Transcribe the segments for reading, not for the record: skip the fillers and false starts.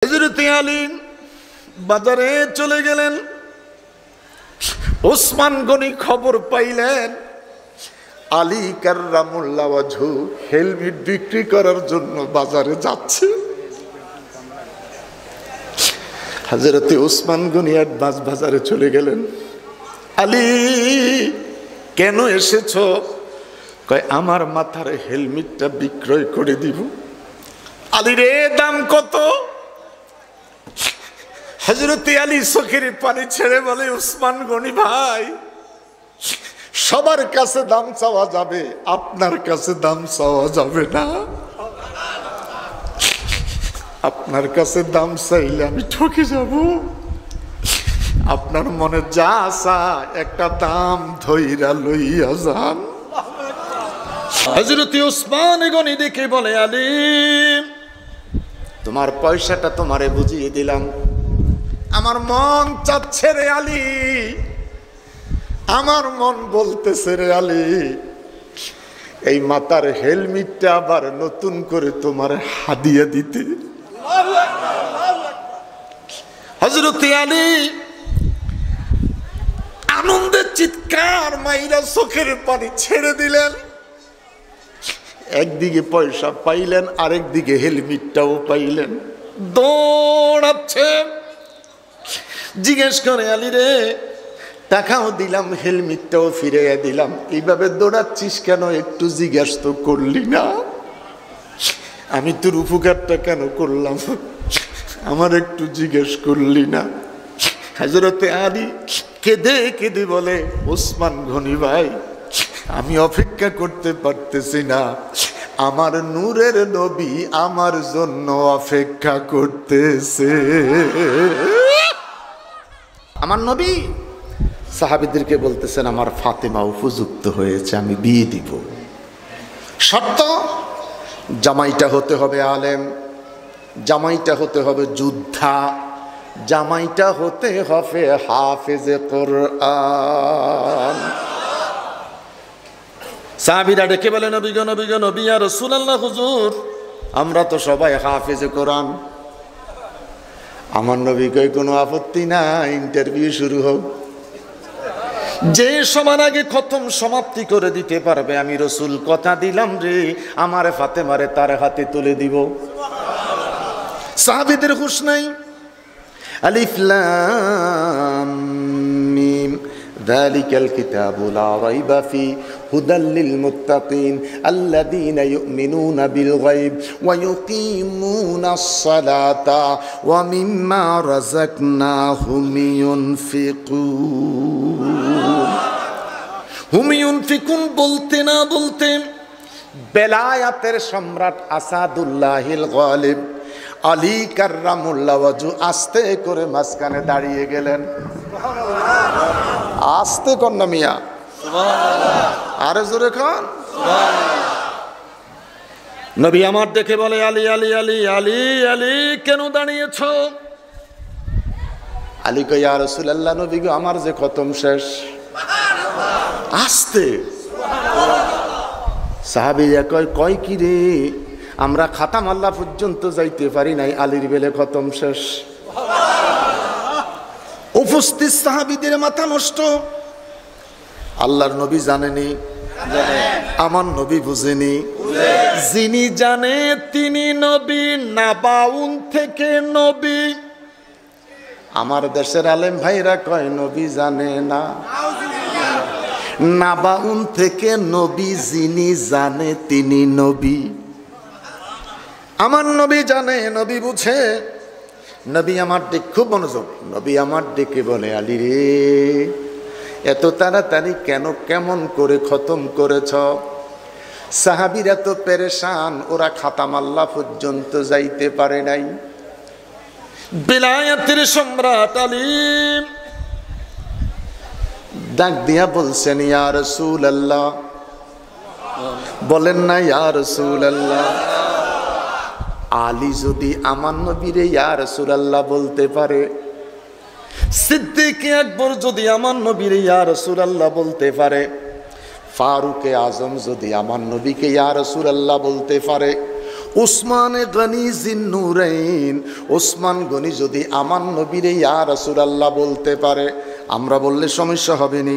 হযরত আলী বাজারে চলে গেলেন। ওসমান গনি খবর পাইলেন আলী কাররামুল্লাহ ওয়াজহু হেলমেট বিক্রি করার জন্য বাজারে যাচ্ছে। হযরত ওসমান গনি অ্যাডভান্স বাজারে চলে গেলেন। আলী কেন এসেছো? কয় আমার মাথার হেলমেটটা বিক্রয় করে দিব। আলী রে দাম কত? হযরত আলী চোখের পানি ছেড়ে বলে, ওসমান গনি ভাই, সবার কাছে দাম চাওয়া যাবে, আপনার কাছে দাম চাওয়া যাবে না। আপনার কাছে দাম চাইলে আমি ঠকে যাব। আপনার মনে যা আসা একটা দাম ধইরা লইয়া যান। হযরত ওসমান গনি দেখে বলে, আলী তোমার পয়সাটা তোমারে বুঝিয়ে দিলাম, আমার মন চাচ্ছে রে আলী, আমার মন বলতেছে রে আলী, এই মাথার হেলমেটটা আবার নতুন করে তোমার হাদিয়া দিতে। হযরত আলী আনন্দের চিৎকার মাইরা চোখের পানি ছেড়ে দিলেন। একদিকে পয়সা পাইলেন, আরেকদিকে হেলমেটটাও পাইলেন। দৌড়াচ্ছে, জিজ্ঞেস করে, আলী রে টাকাও দিলাম, হেলমেটটাও ফিরাইয়া দিলাম, এইভাবে দৌড়াচ্ছিস কেন? একটু জিজ্ঞাসা তো করলি না? আমি তোর উপকারটা কেন করলাম, আমার একটু জিজ্ঞেস করলি না? হযরত আলী কেঁদে কেঁদে বলে, ওসমান গনি ভাই, আমি অপেক্ষা করতে পারতেছি না, আমার নূরের নবী আমার জন্য অপেক্ষা করতেছে। আমার নবী সাহাবীদেরকে বলতেছেন, আমার ফাতেমা উপযুক্ত হয়েছে, আমি বিয়ে দিব। শর্ত, জামাইটা হতে হবে আলেম, জামাইটা হতে হবে যোদ্ধা, জামাইটা হতে হবে হাফেজে কোরআন। সাহাবীরা ডেকে বলে, নবী গো নবী গো নবী, ইয়া রাসূলুল্লাহ, হুজুর আমরা তো সবাই হাফেজে কোরআন। আমার নবী কয়, কোনো আপত্তি না, ইন্টারভিউ শুরু হোক। যে সবার আগে খতম সমাপ্তি করে দিতে পারবে, আমি রাসূল কথা দিলাম রে, আমার ফাতেমারে তার হাতে তুলে দিব। সাহাবীদের হুঁশ নাই। আলিফ লাম মিম যালিকাল কিতাবু লা রাইবা ফি হুদাল লিল মুত্তাকিন আল্লাযীনা ইউমিনুনা বিল গায়ব ওয়া ইউকিমুনাস সালাতা ওয়া মিম্মা রাযাকনাহুম ইউনফিকুন। হুম ইউনফিকুন বলতে না বলতে বেলায়াতের সম্রাট আসাদুল্লাহিল গালিব আলী কাররামুল্লাহ ওয়াজহু আস্তে করে মাঝখানে দাঁড়িয়ে গেলেন। আস্তে কর না মিয়া, আরে জোরে খান। নবী আমার দেখে বলে, আলী আলী আলী আলী আলী, কেন দাঁড়িয়েছ? আলী কয়, ইয়া রাসূলুল্লাহ, নবী গো আমার যে খতম শেষ। আস্তে। সাহাবীরা কয় কি রে, আমরা খাতাম আল্লাহ পর্যন্ত যাইতে পারি নাই, আলীর বেলে খতম শেষ। উপস্থিত সাহাবীদের মাথা নষ্ট। আল্লাহর নবী জানেনি, আমার নবী বুঝেনি। যিনি জানে তিনি নবী, নাবাউন থেকে নবী। আমার দেশের আলেম ভাইরা কয় নবী জানে না। নাবাউন থেকে নবী, যিনি জানে তিনি নবী। আমার নবী জানে, নবী বুঝে। নবী আমার ডেকে, খুব মনোযোগ, নবী আমার ডেকে বলে, আলী রে এত তাড়াতাড়ি কেন, কেমন করে খতম করেছ? সাহাবীরা তো পেরেশান, ওরা খাতাম আল্লাহ পর্যন্ত যাইতে পারে নাই। বেলায়েতের সম্রাট আলী ডাক দিয়া বলছেন, ইয়া রাসূলুল্লাহ, বলেন না ইয়া রাসূলুল্লাহ। আলী যদি আমার নবীরে ইয়া রাসূলুল্লাহ বলতে পারে, সিদ্দিক আকবর যদি আমার নবীরে ইয়া রাসূলুল্লাহ বলতে পারে, ফারুক আজম যদি আমার নবীকে ইয়া রাসূলুল্লাহ বলতে পারে, উসমান গনি জিন্নুরাইন, উসমান গনি যদি আমার নবীরে ইয়া রাসূলুল্লাহ বলতে পারে, আমরা বললে সমস্যা হবে নি?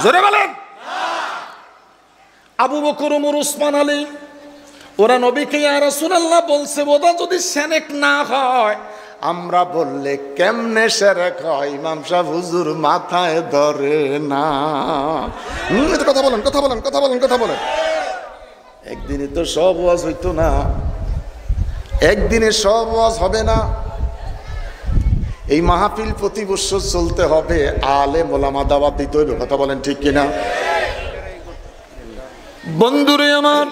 জোরে বলেন। আবু বকর, ওমর, উসমান, আলী ওরা নবীকে ইয়া রাসূলুল্লাহ বলছে, ওটা যদি শিরক না হয়, আমরা বললে কেমনে শিরক হয়? ইমাম সাহেব হুজুর মাথায় ধরে না। কথা বলেন, কথা বলেন, কথা বলেন, কথা বলেন। একদিনে তো সব ওয়াজ হইতো না, একদিনে সব ওয়াজ হবে না। এই মাহফিল প্রতি বছর চলতে হবে, আলেম ওলামা দাওয়াত দিতে হবে। কথা বলেন ঠিক কিনা? বন্ধুরে আমার,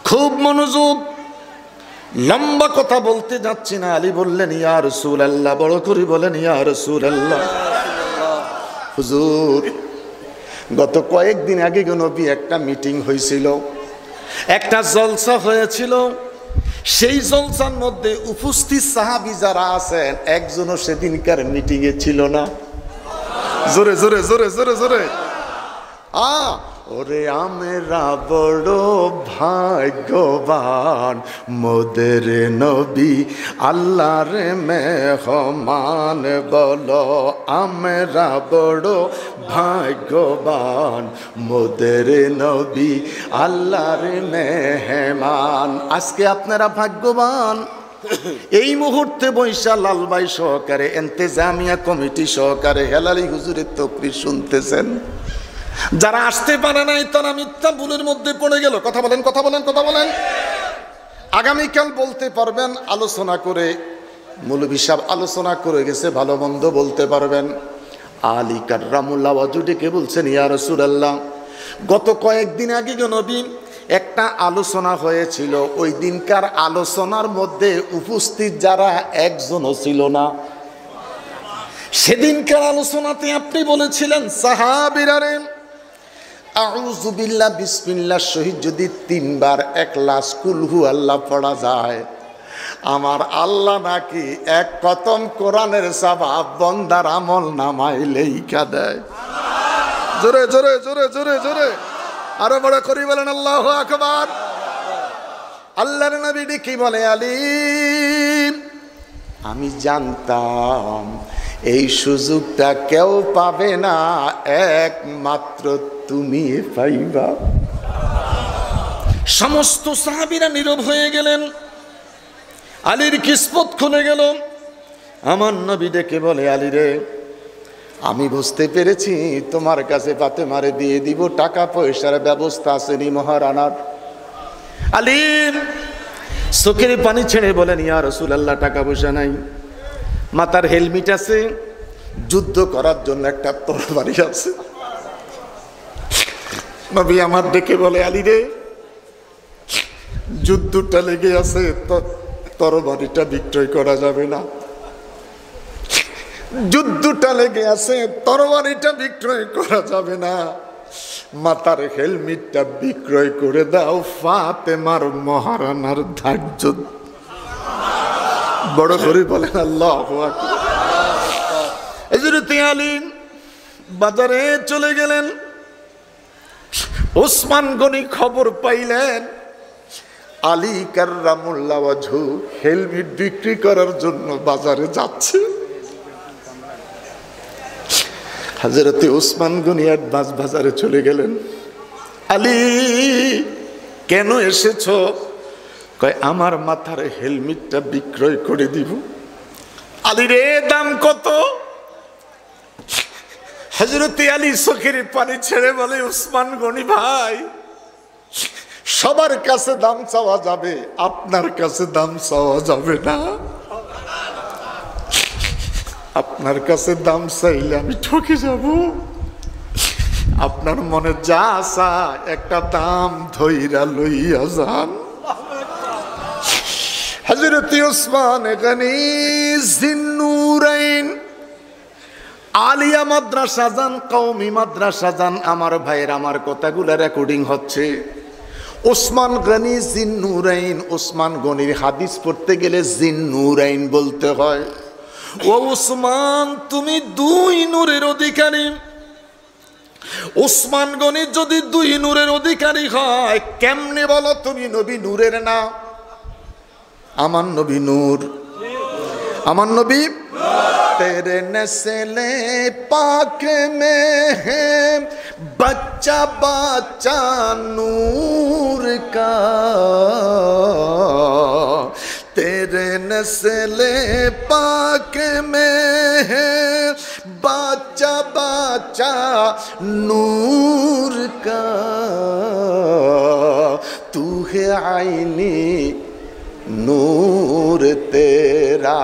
খুব মনোযোগ, লম্বা কথা বলতে যাচ্ছি না। আলী বললেন ইয়া রাসূলুল্লাহ, বড় করে বলেন ইয়া রাসূলুল্লাহ। হুজুর, গত কয়েকদিন আগে নবী একটা মিটিং হয়েছিল, একটা জলসা হয়েছিল। সেই জলসার মধ্যে উপস্থিত সাহাবী যারা আছেন, একজনও সেদিনকার মিটিং এ ছিল না। জোরে জোরে জোরে জোরে জোরে। ওরে আমরা বড় ভাগ্যবান, মোদের নবী আল্লাহর মেহমান। বলো আমরা বড় ভাগ্যবান, মোদের নবী আল্লাহর মেহমান। আজকে আপনারা ভাগ্যবান, এই মুহূর্তে বৈশা লালবাই সহকারে, ইন্তেজামিয়া কমিটি সহকারে হেলালি হুজুরের তকরির শুনতেছেন। যারা আসতে পারে নাই তারা মিথ্যা ভুলের মধ্যে পড়ে গেল। কথা বলেন, কথা বলেন, কথা বলেন। আগামীকাল বলতে পারবেন, আলোচনা করে মৌলভী সাহেব আলোচনা করে গেছে, ভালো মন্দ বলতে পারবেন। আলী কাররামুল্লাহ ওয়াজুদিকে বলছেন ইয়া রাসূলুল্লাহ, গত কয়েকদিন আগে নবী একটা আলোচনা হয়েছিল, ওই দিনকার আলোচনার মধ্যে উপস্থিত যারা একজনও ছিল না। সেদিনকার আলোচনাতে আপনি বলেছিলেন সাহাবীরা রে, আউযু বিল্লাহ বিসমিল্লাহ শহীদ যদি 3 বার ইখলাস কুল হু আল্লাহ পড়া যায়, আমার আল্লাহ নাকি 1 খতম কোরআনের সওয়াব বান্দার আমল নামায় লেখা দেয়। জোরে জোরে জোরে জোরে জোরে আরো বড় করে বলেন আল্লাহু আকবার। আল্লাহর নবী কি বলে, আলী আমি জানতাম এই সুযোগটা কেউ পাবে না, একমাত্র তুমি পাইবা। সমস্ত সাহাবীরা নীরব হয়ে গেলেন। আলীর কিসমত খুলে গেল। আমার নবী ডেকে বলে, আলী রে, আমি বুঝতে পেরেছি তোমার কাছে ফাতেমারে দিয়ে দিব, টাকা পয়সার ব্যবস্থা আছে নি মহারানার। আলী চোখের পানি ছেড়ে বলেন ইয়া রাসূলুল্লাহ, টাকা পয়সা নাই, মাথার হেলমেট আছে, যুদ্ধ করার জন্য একটা তরবারি আছে। নবী আমার ডেকে বলে, আলী রে, যুদ্ধটা লেগে আছে, তরবারিটা বিক্রয় করা যাবে না। যুদ্ধটা লেগে আছে, তরবারিটা বিক্রয় করা যাবে না, মাথার হেলমেটটা বিক্রয় করে দাও, ফাতেমার মহারানার ধার্য। বড় করে বলেন আল্লাহু আকবার। হযরত আলী বাজারে চলে গেলেন। ওসমান গনি খবর পাইলেন আলী কাররামুল্লাহ ওয়াজহু হেলমেট বিক্রি করার জন্য বাজারে যাচ্ছে। হযরত ওসমান গনি অ্যাডভান্স বাজারে চলে গেলেন। আলী কেন এসেছো? কয় আমার মাথার হেলমেটটা বিক্রয় করে দিব। আলী রে, দাম কত? হযরত আলী চোখের পানি ছেড়ে বলে, ওসমান গনি ভাই, সবার কাছে দাম চাওয়া যাবে, আপনার কাছে দাম চাওয়া যাবে না। আপনার কাছে দাম চাইলে আমি ঠকে যাব। আপনার মনে যা চায় একটা দাম ধইরা লইয়া যান। হযরত ওসমান গনি জিন্নুরাইন আলিয়া মাদ্রাসা যান, কওমি মাদ্রাসা যান। আমার ভাইয়ের, আমার কথাগুলো রেকর্ডিং হচ্ছে। ওসমান গনি জিন্নুরাইন, ওসমান গনির হাদিস পড়তে গেলে জিন্নুরাইন বলতে হয়। ও ওসমান, তুমি 2 নূরের অধিকারী। ওসমান গনি যদি দুই নূরের অধিকারী হয়, কেমনে বলো তুমি নবী নূরের না? আমার নবী নূর, আমার নবী। তেরে নসলে পাক মে बच्चा बच्चा नूर का, तेरे नस्ले पाक में है बच्चा बच्चा नूर का, तू है आईनी नूर तेरा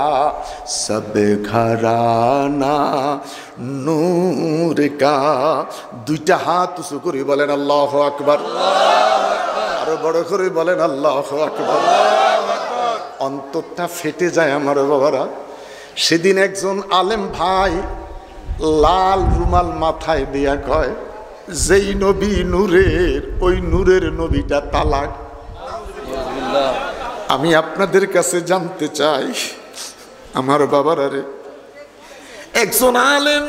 सब घराना नूर का। দুইটা হাত উঁচু করে বলেন আল্লাহু আকবার, আরো বড় করে বলেন আল্লাহু আকবার। অন্তরটা ফেটে যায় আমার বাবারা। সেদিন একজন আলেম ভাই লাল রুমাল মাথায় দিয়া কয়, যেই নবী নূরের, ওই নূরের নবীটা তালাক। আমি আপনাদের কাছে জানতে চাই আমার বাবারা রে, একজন আলেম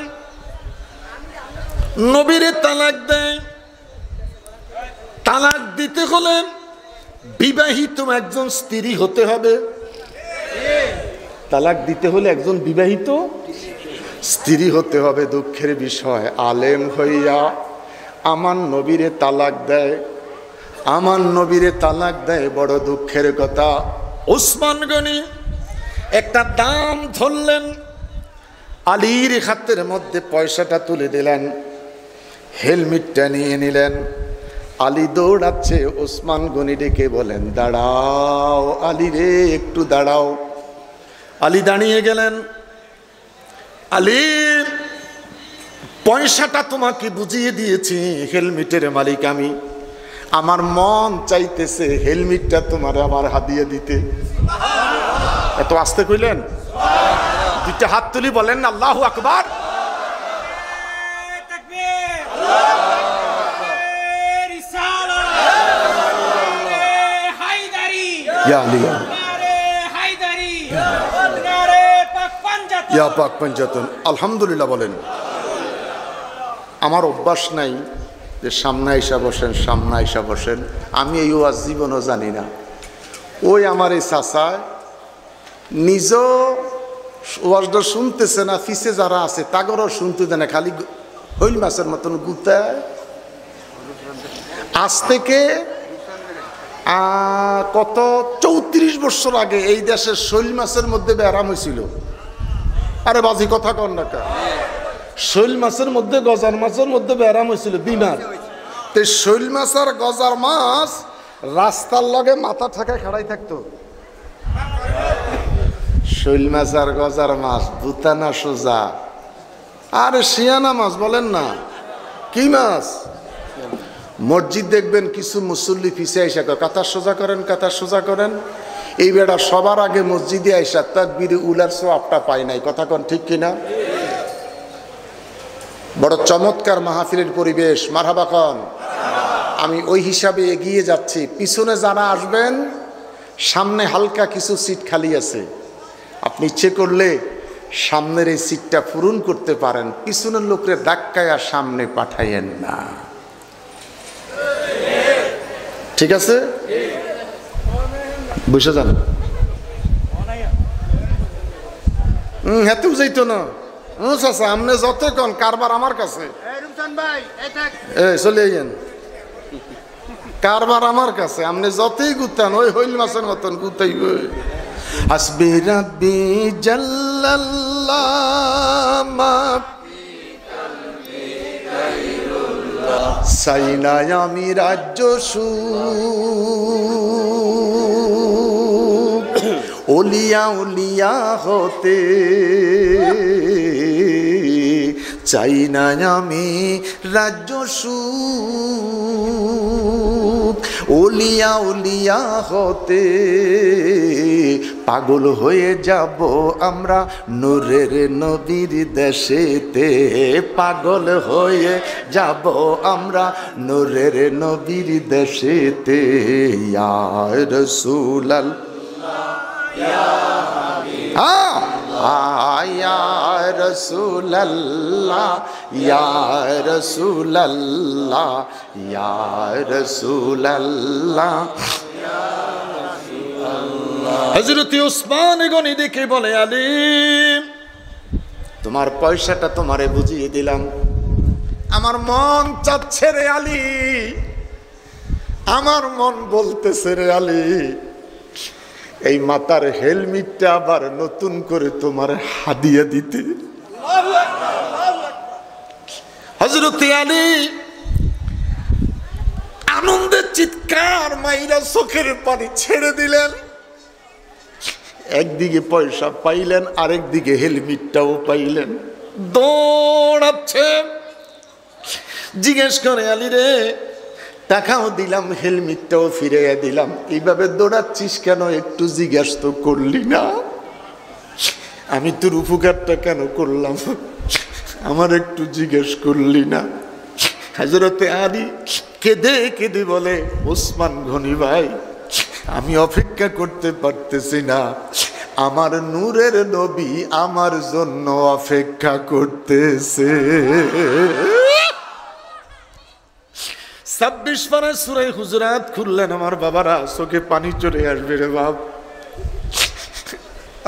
নবীরে তালাক দেয়। তালাক দিতে হলে বিবাহিত একজন স্ত্রী হতে হবে। তালাক দিতে হলে একজন বিবাহিত স্ত্রী হতে হবে। দুঃখের বিষয়, আলেম হইয়া আমার নবীরে তালাক দেয়, আমার নবীরে তালাক দেয়, বড় দুঃখের কথা। ওসমান গনি একটা দাম ধরলেন, আলীর হাতের মধ্যে পয়সাটা তুলে দিলেন, হেলমেটটা নিয়ে নিলেন। আলী দৌড়াচ্ছে, ওসমান গনি ডেকে বলেন, দাঁড়াও আলী রে, একটু দাঁড়াও। আলী দাঁড়িয়ে গেলেন। আলী, পয়সাটা তোমাকে বুঝিয়ে দিয়েছি, হেলমেটের মালিক আমি। আমার মন চাইতেছে হেলমেটটা তোমার আমার হাদিয়া দিতে। এত আস্তে কইলেন? দুইটা হাত তুলি বলেন আল্লাহু আকবার। আলহামদুলিল্লাহ বলেন। আমার অভ্যাস নাই যে সামনে আইসা বসেন, সামনে আইসা বসেন। আমি এই ওয়াজ জীবনও জানি না। ওই আমার এই চাচা নিজ ওয়াজটা শুনতেছে না, ফিসে যারা আছে তাগরও শুনতে দেয় না, খালি হইল মাছের মতন গুতায়। আজ থেকে কত 34 বছর আগে এই দেশের শৈল মাছের মধ্যে ব্যারাম হয়েছিল। আরে বাজি কথা কন না কা, শৈল মাছের মধ্যে গজার মাছের মধ্যে ব্যারাম হয়েছিল বিমার। তো শৈল মাছ আর গজার মাছ রাস্তার লগে মাথা ঠেকায় খাড়াই থাকতো। শৈল মাছ আর গজার মাছ বুতানা সোজা, আরে শিয়ানা মাছ বলেন না, কি মাছ? মসজিদ দেখবেন কিছু মুসল্লি পিছিয়ে আইসা কাতার সোজা করেন, কাতার সোজা করেন। এই বেড়া সবার আগে মসজিদে আইসা তাকবীরে উলার সওয়াবটা পায় নাই। কথা কন ঠিক কিনা? বড় চমৎকার মাহফিলের পরিবেশ, মারহাবা কন। আমি ওই হিসাবে এগিয়ে যাচ্ছি। পিছনে যারা আসবেন, সামনে হালকা কিছু সিট খালি আছে, আপনি ইচ্ছে করলে সামনের এই সিটটা পূরণ করতে পারেন। পিছনের লোকরে ধাক্কায় আর সামনে পাঠাইয়েন না, ঠিক আছে? বুঝে যান। হেতেও যাইতো না। চাচা আমনে যত কন কারবার আমার কাছে, চলে যান, কারবার আমার কাছে। আপনি যতই গুতান ওই হইল মাছের মতন গুতাই। হাসবি রাব্বি জাল্লাল্লাহ মা সাইনা আমি রাজ্য সুখ, ওলিয়া ওলিয়া হতে চাই না আমি রাজ্য সুখ, ওলিয়া ওলিয়া হতে পাগল হয়ে যাব আমরা নূরের নবীর দেশেতে, পাগল হয়ে যাব আমরা নূরের নবীর দেশেতে। ইয়া রাসূলুল্লাহ, ইয়া রাসূলাল্লাহ ইয়া রাসূলাল্লাহ ইয়া রাসূলাল্লাহ। হযরত ওসমান গনি দেখে বলে, আলী তোমার পয়সাটা তোমারে বুঝিয়ে দিলাম, আমার মন চাচ্ছে রে আলী, আমার মন বলতেছে রে আলী, এই মাথার হেলমেটটা আবার নতুন করে তোমার হাদিয়া দিতে। হযরত আলী আনন্দের চিৎকার মাইরা চোখের পানি ছেড়ে দিলেন। একদিকে পয়সা পাইলেন, আরেকদিকে হেলমেটটাও পাইলেন। দৌড়াচ্ছে, জিজ্ঞেস করে, আলী রে টাকাও দিলাম, হেলমেটটাও ফিরাইয়া দিলাম, এইভাবে দৌড়াচ্ছিস কেন? একটু জিজ্ঞাসা তো করলি না? আমি তোর উপকারটা কেন করলাম, আমার একটু জিজ্ঞেস করলি না? হযরতে আলী কেঁদে কেঁদে বলে, ওসমান গনি ভাই, আমি অপেক্ষা করতে পারতেছি না, আমার নূরের নবী আমার জন্য অপেক্ষা করতেছে। 26 পারা সূরা হুজুরাত খুললেন, আমার বাবারা চোখে পানি চলে আসবে রে বাপ,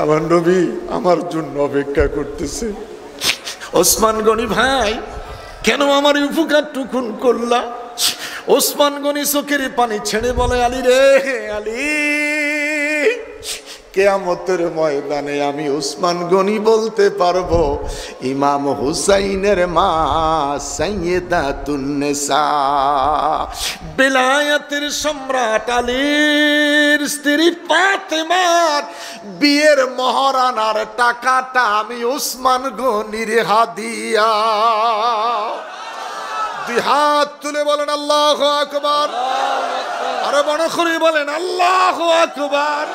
আমার নবী আমার জন্য অপেক্ষা করতেছে। ওসমান গনি ভাই, কেন আমার উপকার টুকুন করলা? ওসমান গনি চোখের পানি ছেড়ে বলে, আলী রে আলী, কিয়ামতের ময়দানে আমি ওসমান গনি বলতে পারবো, ইমাম হুসাইনের মা সাইয়্যিদাতুন নিসা, বেলায়েতের সম্রাট আলীর স্ত্রী ফাতেমার বিয়ের মহারানার টাকাটা আমি ওসমান গনির হাদিয়া। দুই হাত তুলে বলেন আল্লাহু আকবার, আরো বড় করে বলেন আল্লাহু আকবার।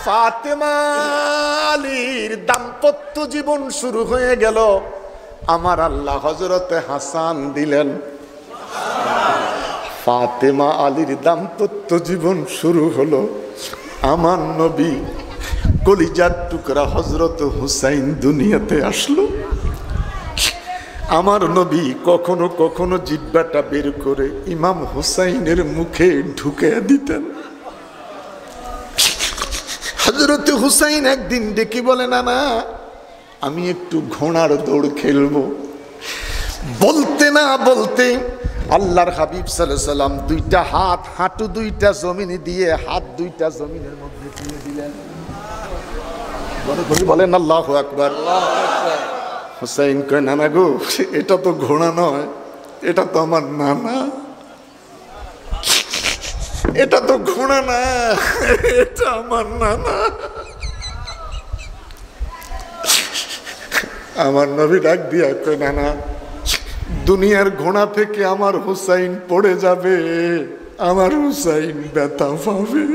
ফাতেমা আলীর দাম্পত্য জীবন শুরু হয়ে গেল। আমার আল্লাহ হযরতে হাসান দিলেন। ফাতেমা আলীর দাম্পত্য জীবন শুরু হলো। আমার নবী কলিজার টুকরা হযরত হুসাইন দুনিয়াতে আসলো। আমার নবী কখনো কখনো জিহ্বাটা বের করে ইমাম হুসাইনের মুখে ঢুকে দিতেন। হযরত হুসাইন একদিন ডেকে বলে, না না, আমি একটু ঘোড়ার দৌড় খেলবো। বলতে না বলতে আল্লাহর হাবিব সাল্লাল্লাহু আলাইহি সাল্লাম দুইটা হাত, হাঁটু দুইটা জমিনে দিয়ে হাত দুইটা জমিনের মধ্যে তুলে দিলেন। বলেন আল্লাহু আকবার। হুসাইন কয়, নানা গো, এটা তো ঘোড়া নয়, এটা তো আমার নানা, এটা তো ঘোড়া না, এটা আমার নানা। আমার নবী ডাক দিয়া কয়, নানা, দুনিয়ার ঘোড়া থেকে আমার হুসাইন পড়ে যাবে, আমার হুসাইন ব্যথা পাবে।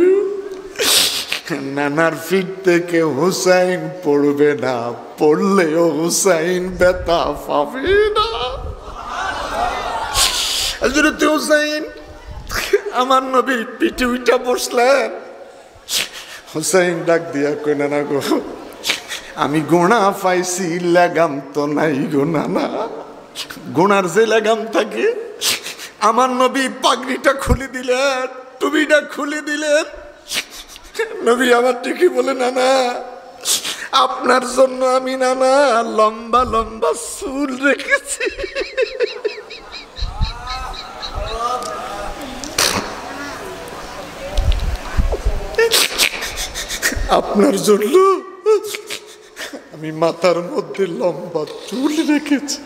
নানার ফিট থেকে হুসাইন পড়বে না, পড়লেও হুসাইন ব্যথা পাবে না। হযরত হুসাইন আমার নবীর পিঠে উঠা বসলেন। হুসাইন ডাক দিয়া কই, নানা গো, আমি গোনা পাইছি, লাগাম তো নাই গো নানা। গোনার যে লাগাম থাকে, আমার নবী পাগড়িটা খুলে দিলেন, টুপিটা খুলে দিলেন। নবী আমার ঠিকই বলে, নানা, আপনার জন্য আমি নানা লম্বা লম্বা চুল রেখেছি। আপনার জন্য আমি মাথার মধ্যে লম্বা চুল রেখেছি।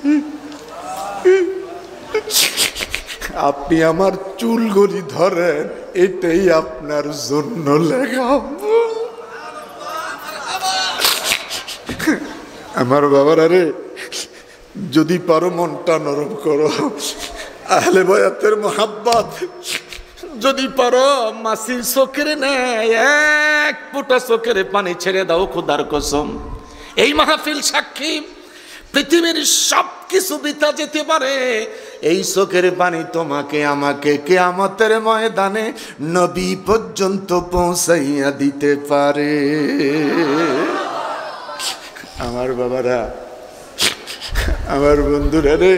আপনি আমার চুলগুলি ধরেন, এটাই আপনার জন্য লাগাম। আমার বাবারা রে, যদি পারো মনটা নরম করো, আহলে বায়াতের মোহাব্বত যদি পারো, মাসির চোখের নেয় এক ফোঁটা চোখের পানি ছেড়ে দাও খোদার কসম। এই মাহফিল সাক্ষী, পৃথিবীর সব কিছু বিতা যেতে পারে, এই চোখের পানি তোমাকে আমাকে কিয়ামতের ময়দানে নবী পর্যন্ত পৌঁছাইয়া দিতে পারে। আমার বাবারা, আমার বন্ধুরা রে,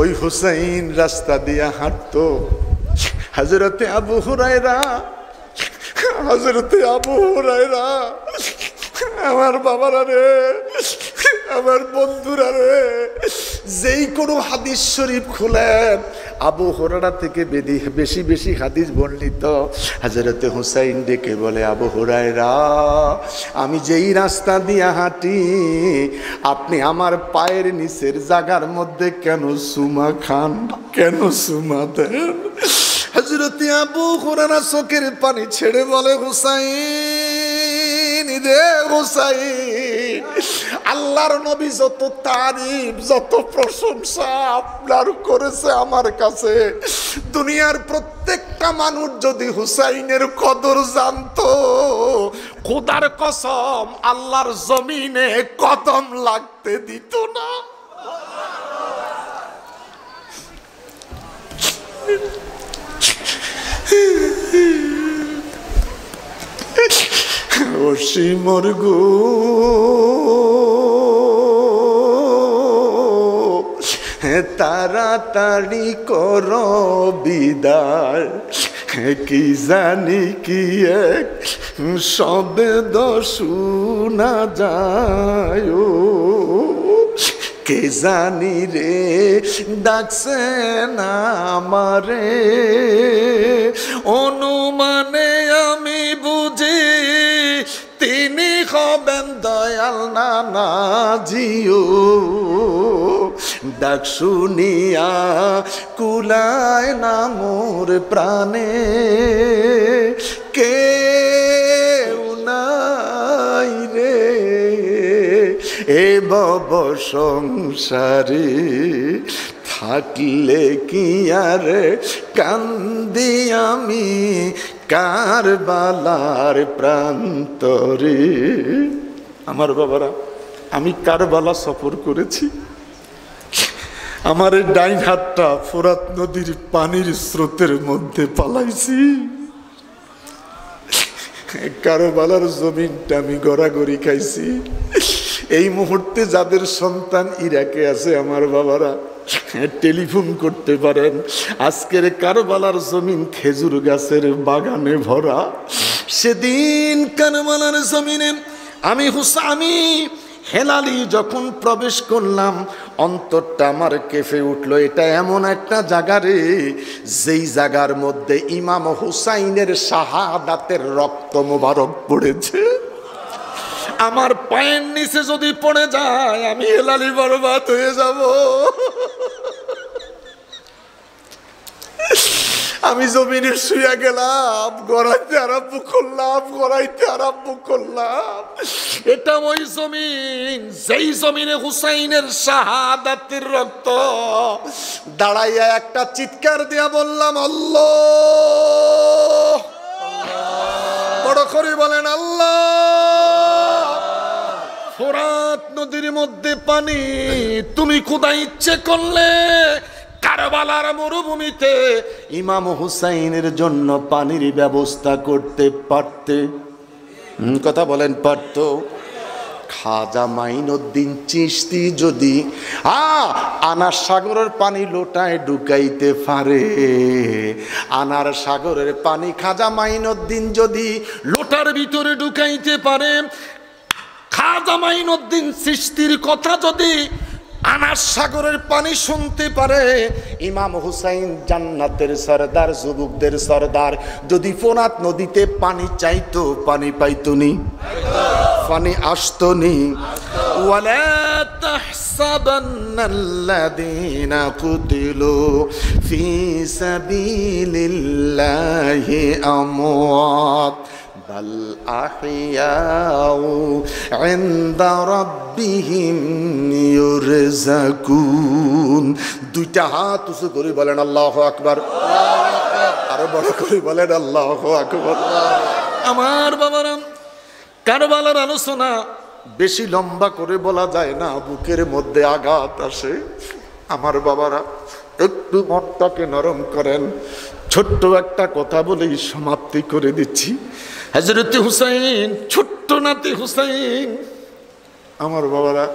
ওই হুসাইন রাস্তা দিয়া হাঁটতো। হযরতে আবু হুরায়রা, হযরতে আবু হুরায়রা, আমার বাবারা রে, আমার বন্ধুরা রে, যেই কোনো হাদিস শরীফ খুলেন, আবু হুরায়রা থেকে বেশি বেশি হাদিস বর্ণিত। হযরতে হুসাইন ডেকে বলে, আবু হুরায়রা, আমি যেই রাস্তা দিয়া হাঁটি, আপনি আমার পায়ের নিচের জায়গার মধ্যে কেন চুমা খান, কেন চুমা দেন? হযরতে আবু হুরায়রা চোখের পানি ছেড়ে বলে, হুসাইন রে হুসাইন, আল্লাহর নবী যত তারিফ, যত প্রশংসা আপনার করেছে আমার কাছে, দুনিয়ার প্রত্যেকটা মানুষ যদি হুসাইনের কদর জানতো, খোদার কসম আল্লাহর জমিনে কদম লাগতে দিত না। অসীমর গো তাড়াতাড়ি কর বিদায়, কি জানি কি এক শব্দ শোনা যায়, কে জানি রে ডাকছে না আমারে, অনুমানে আমি বুঝি তিনি হবেন দয়াল নানা জিও। ডাক শুনিয়া কুলায় না মোর প্রাণে, কে নাই রে এ ভব সংসারে, থাকলে কি আর কান্দি আমি কারবালার প্রান্তরে। আমার বাবারা, আমি কারবালা সফর করেছি। আমার ডাইন হাতটা ফোরাত নদীর পানির স্রোতের মধ্যে পালাইছি। কারবালার জমিনটা আমি গড়াগড়ি খাইছি। এই মুহূর্তে যাদের সন্তান ইরাকে আছে, আমার বাবারা টেলিফোন করতে পারেন। আজকের কারবালার জমিন খেজুর গাছের বাগানে ভরা। সেদিন কারবালার জমিনে আমি হেলালি যখন প্রবেশ করলাম, অন্তরটা আমার কেঁপে উঠলো। এটা এমন একটা জায়গা রে, যেই জায়গার মধ্যে ইমাম হুসাইনের শাহাদাতের রক্ত মোবারক পড়েছে। আমার পায়ের নিচে যদি পড়ে যায়, আমি হেলালি বরবাদ হয়ে যাব। আমি জমিনে শুয়ে গেলাম, গড়াইতে আরম্ভ করলাম। এটা ওই জমিন, যেই জমিনে হুসাইনের শাহাদাতের রক্ত। দাঁড়াইয়া একটা চিৎকার দিয়া বললাম, আল্লাহ। বড় করে বলেন আল্লাহ। ফোরাত নদীর মধ্যে পানি, তুমি খোদা ইচ্ছে করলে কারবালার মরুভূমিতে ইমাম হুসাইনের জন্য পানির ব্যবস্থা করতে পারতে। কথা বলেন, পারত? খাজা মাইনুদ্দিন চিশতি যদি আনার সাগরের পানি লোটায় ঢুকাইতে পারে, আনার সাগরের পানি খাজা মাইনুদ্দিন যদি লোটার ভিতরে ঢুকাইতে পারে, খাজা মাইনুদ্দিন চিশতির কথা যদি আনার সাগরের পানি শুনতে পারে, ইমাম হুসাইন জান্নাতের সরদার, যুবকদের সরদার, যদি ফোরাত নদীতে পানি চাইতো, পানি পাইতো নি? পানি আসতো নি? ওয়ালা তাহসাবান্নাল্লাযীনা কুতিলু ফি সাবিলিল্লাহি আমওয়াত বাল আহইয়াউ ইনদা রাব্বিহিম ইউরযাকুন। দুইটা হাত উঁচু করে বলেন আল্লাহু আকবার। আরো বড় করে বলেন আল্লাহু আকবার। আমার বাবারা, কারবালার আলোচনা বেশি লম্বা করে বলা যায় না, বুকের মধ্যে আঘাত আসে। আমার বাবারা, একটু মনটাকে নরম করেন। ছোট্ট একটা কথা বলেই সমাপ্তি করে দিচ্ছি। হযরত হুসাইন, ছোট্ট নাতি হুসাইন, আমার বাবারা,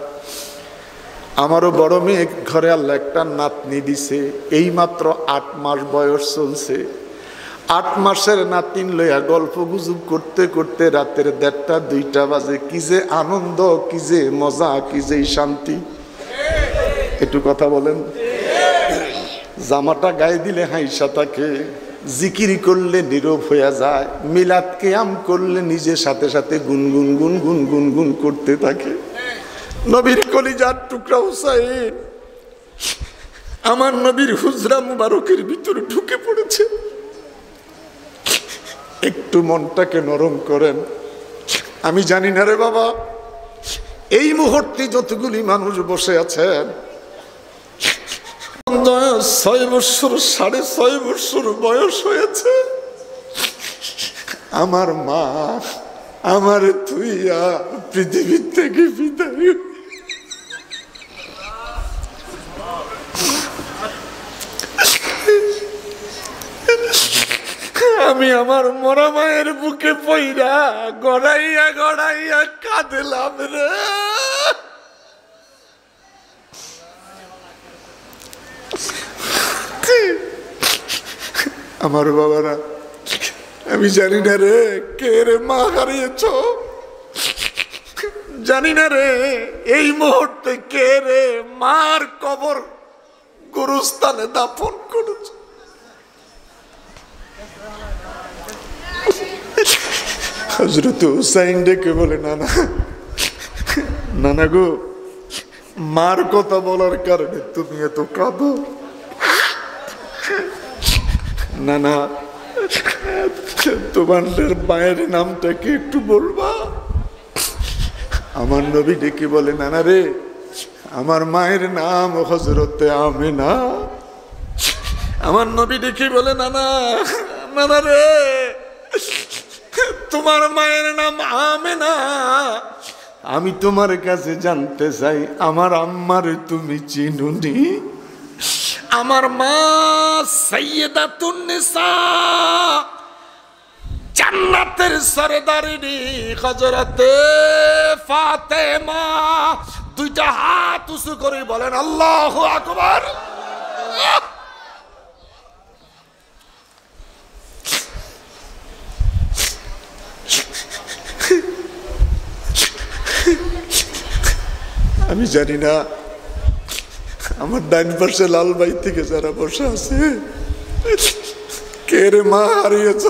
আমারও বড় মেয়ে ঘরে আল্লাহ একটা নাতনি দিছে, এই মাত্র 8 মাস বয়স চলছে। 8 মাসের নাতিন লইয়া গল্প গুজব করতে করতে রাতের 1:30 2টা বাজে। কি যে আনন্দ, কি যে মজা, কি যে শান্তি। একটু কথা বলেন। জামাটা গায়ে দিলে হাইসা থাকে, জিকিরি করলে নীরব হইয়া যায়, মিলাদ কিয়াম করলে নিজের সাথে সাথে গুনগুন গুনগুন গুনগুন করতে থাকে। নবীর কলিজার টুকরা হুসাইন আমার নবীর হুজরা মুবারকের ভিতরে ঢুকে পড়েছে। একটু মনটাকে নরম করেন। আমি জানি না রে বাবা, এই মুহূর্তে যতগুলি মানুষ বসে আছেন, 6 বছর 6.5 বছর বয়স হয়েছে, আমার মা আমার তুইয়া পৃথিবীর থেকে বিদায়। আমি আমার মরা মায়ের বুকে পইরা গড়াইয়া গড়াইয়া কাঁদলাম রে। আমার বাবারা, আমি জানি না রে কে রে মা হারিয়েছ, জানি না রে এই মুহূর্তে কে রে মার কবর গুরুস্থানে দাফন করেছ। হযরত হুসাইন ডেকে বলে, নানা নানা গো, মার কথা বলার কারণে তুমি এত কাঁদো? নানা, তোমার মায়ের নামটা কি একটু বলবা? আমার নবী ডেকে বলে, নানা রে, আমার মায়ের নাম হযরতে আমেনা। আমার নবী ডেকে বলে, নানা নানা রে, তোমার মায়ের নাম আমেনা। আমি তোমার কাছে জানতে চাই, আমার আম্মার তুমি চিনুনি? আমার মা সাইয়্যিদাতুন নিসা, জান্নাতের সরদারিনী হযরতে ফাতেমা। 2টা হাত উঁচু করে বলেন আল্লাহু আকবার। আমি জানি না আমার ডাইন পাশে লাল ভাই থেকে যারা বসে আছে, কে রে মা হারিয়েছ?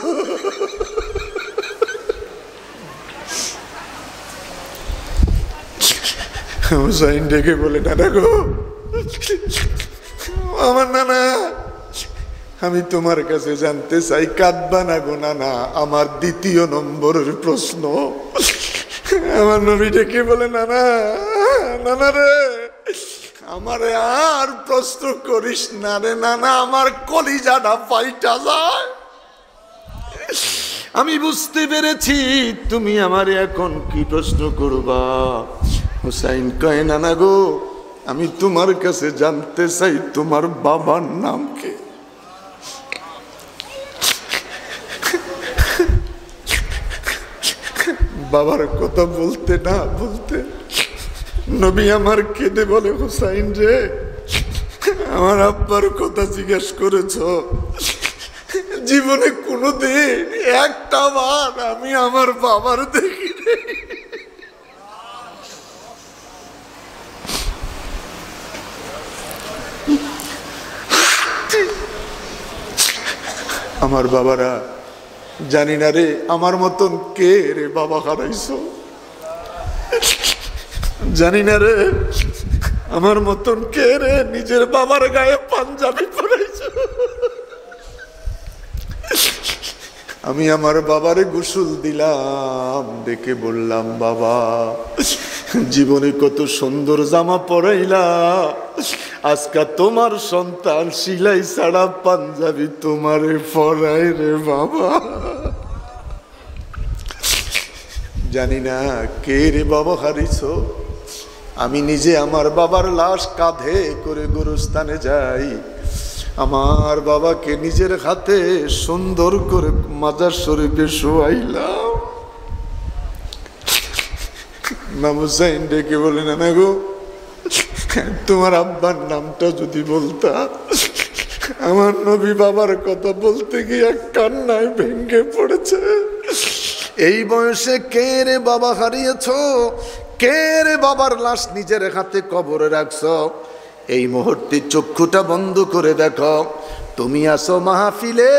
হুসাইন ডেকে বলে, নানা গো, আমার নানা, আমি তোমার কাছে জানতে চাই, কাঁদবা না গো নানা, আমার 2য় নম্বরের প্রশ্ন। আমার নবী ডেকে বলে, নানা নানা রে, আমারে আর প্রশ্ন করিস না রে নানা, আমার কলিজাটা ফাইটা যায়। আমি বুঝতে পেরেছি তুমি আমারে এখন কি প্রশ্ন করবা। হুসাইন কয়, নানা গো, আমি তোমার কাছে জানতে চাই তোমার বাবার নাম কি? বাবার কথা বলতে না বলতে নবী আমার কেঁদে বলে, হুসাইন রে, আমার আব্বার কথা জিজ্ঞেস করেছ, জীবনে কোনোদিন একটা বার আমি আমার বাবার দেখি রে। আমার বাবারা, জানি না রে আমার মতন কে রে বাবা হারাইছো, জানি না রে আমার মতন কে রে নিজের বাবার গায়ে পাঞ্জাবি পরাইছো। আমি আমার বাবারে গোসল দিলাম, দেখে বললাম, বাবা জীবনে কত সুন্দর জামা পরাইলা, আজকে তোমার সন্তান সিলাই ছাড়া পাঞ্জাবি তোমারে পরাই রে বাবা। জানি না কে রে বাবা হারিয়েছো। আমি নিজে আমার বাবার লাশ কাঁধে করে গোরস্থানে যাই, আমার বাবাকে নিজের হাতে সুন্দর করে মাজার শরীফে শোয়াইলাম। ইমাম হুসাইন ডেকে বলেন, না গো, তোমার আব্বার নামটা যদি বলতা। আমার নবী বাবার কথা বলতে গিয়ে কান্নায় ভেঙে পড়েছে। এই বয়সে কে রে বাবা হারিয়েছ, কে রে বাবার লাশ নিজের হাতে কবরে রাখছ, এই মুহূর্তে চক্ষুটা বন্ধ করে দেখো, তুমি আসো মাহফিলে,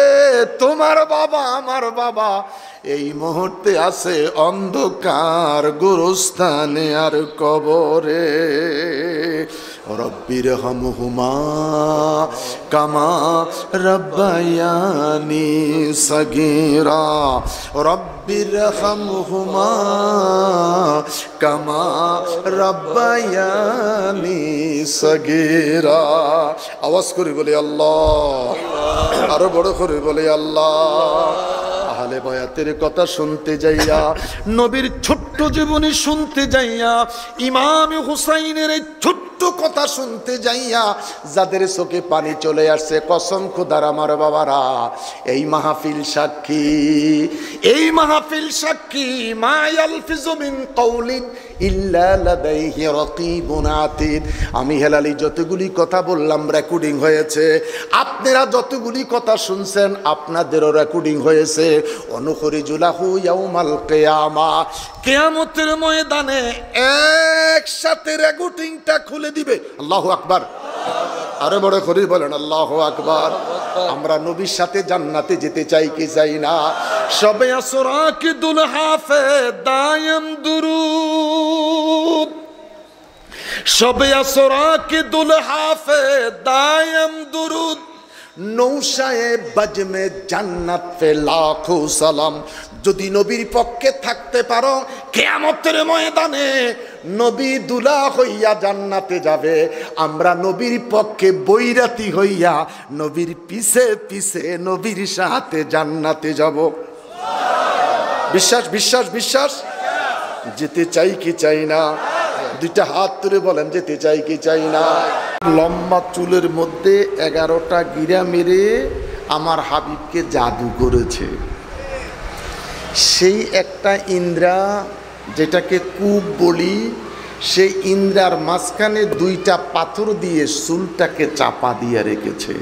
তোমার বাবা আমার বাবা এই মুহূর্তে আছে অন্ধকার গোরস্থানে আর কবরে। রব্বির হামহুমা কামা রব্বায়ানি সগীরা, রব্বির হামহুমা কামা রব্বায়ানি সগীরা। আওয়াজ করে বলি আল্লাহ, আরো বড় করে বলি আল্লাহ। আহলে বায়াতের কথা শুনতে যাইয়া, নবীর ছোট্ট জীবনী শুনতে যাইয়া, ইমাম হুসাইনের এই ছোট্ট কথা শুনতে যাইয়া যাদের চোখে পানি চলে আসছে, কসম খোদার আমার বাবারা, এই মাহফিল সাক্ষী, এই মাহফিল সাক্ষী। মা ইয়ালফিজু মিন কাউলিন ইল্লা লাদাইহি রাকিবুন আতীদ। আমি হেলালি যতগুলি কথা বললাম রেকর্ডিং হয়েছে, আপনারা যতগুলি কথা শুনছেন আপনাদেরও রেকর্ডিং হয়েছে। অনুখরিজুলাহু ইয়াউমাল কিয়ামা, কিয়ামতের ময়দানে একসাথে রেকর্ডিংটা খুলে দিবে। আল্লাহু আকবার, আরো বড় করে বলেন আল্লাহু আকবার। আমরা নবীর সাথে জান্নাতে যেতে চাই কি চাই না? সবে আসরাকিদুল হাফেদায়াম দুরুদ, সবে আসরাকিদুল হাফেদায়াম দুরুদ, নৌশায়ে বাজমে জান্নাত ফে লাখো সালাম। যদি নবীর পক্ষে থাকতে পারো, কিয়ামতের ময়দানে নবী দুলা হইয়া জান্নাতে যাবে, আমরা নবীর পক্ষে বৈরাতি হইয়া নবীর পিছে পিছে নবীর সাথে জান্নাতে যাব। বিশ্বাস বিশ্বাস বিশ্বাস। যেতে চাই কি চাই না? দুইটা হাত তুলে বলেন, যেতে চাই কি চাই না? লম্বা চুলের মধ্যে 11টা গিরা মেরে আমার হাবিবকে জাদু করেছে। সেই একটা ইন্দ্রা, যেটাকে কূপ বলি, সেই ইন্দ্রার মাঝখানে 2টা পাথর দিয়ে চুলটাকে চাপা দিয়ে রেখেছে।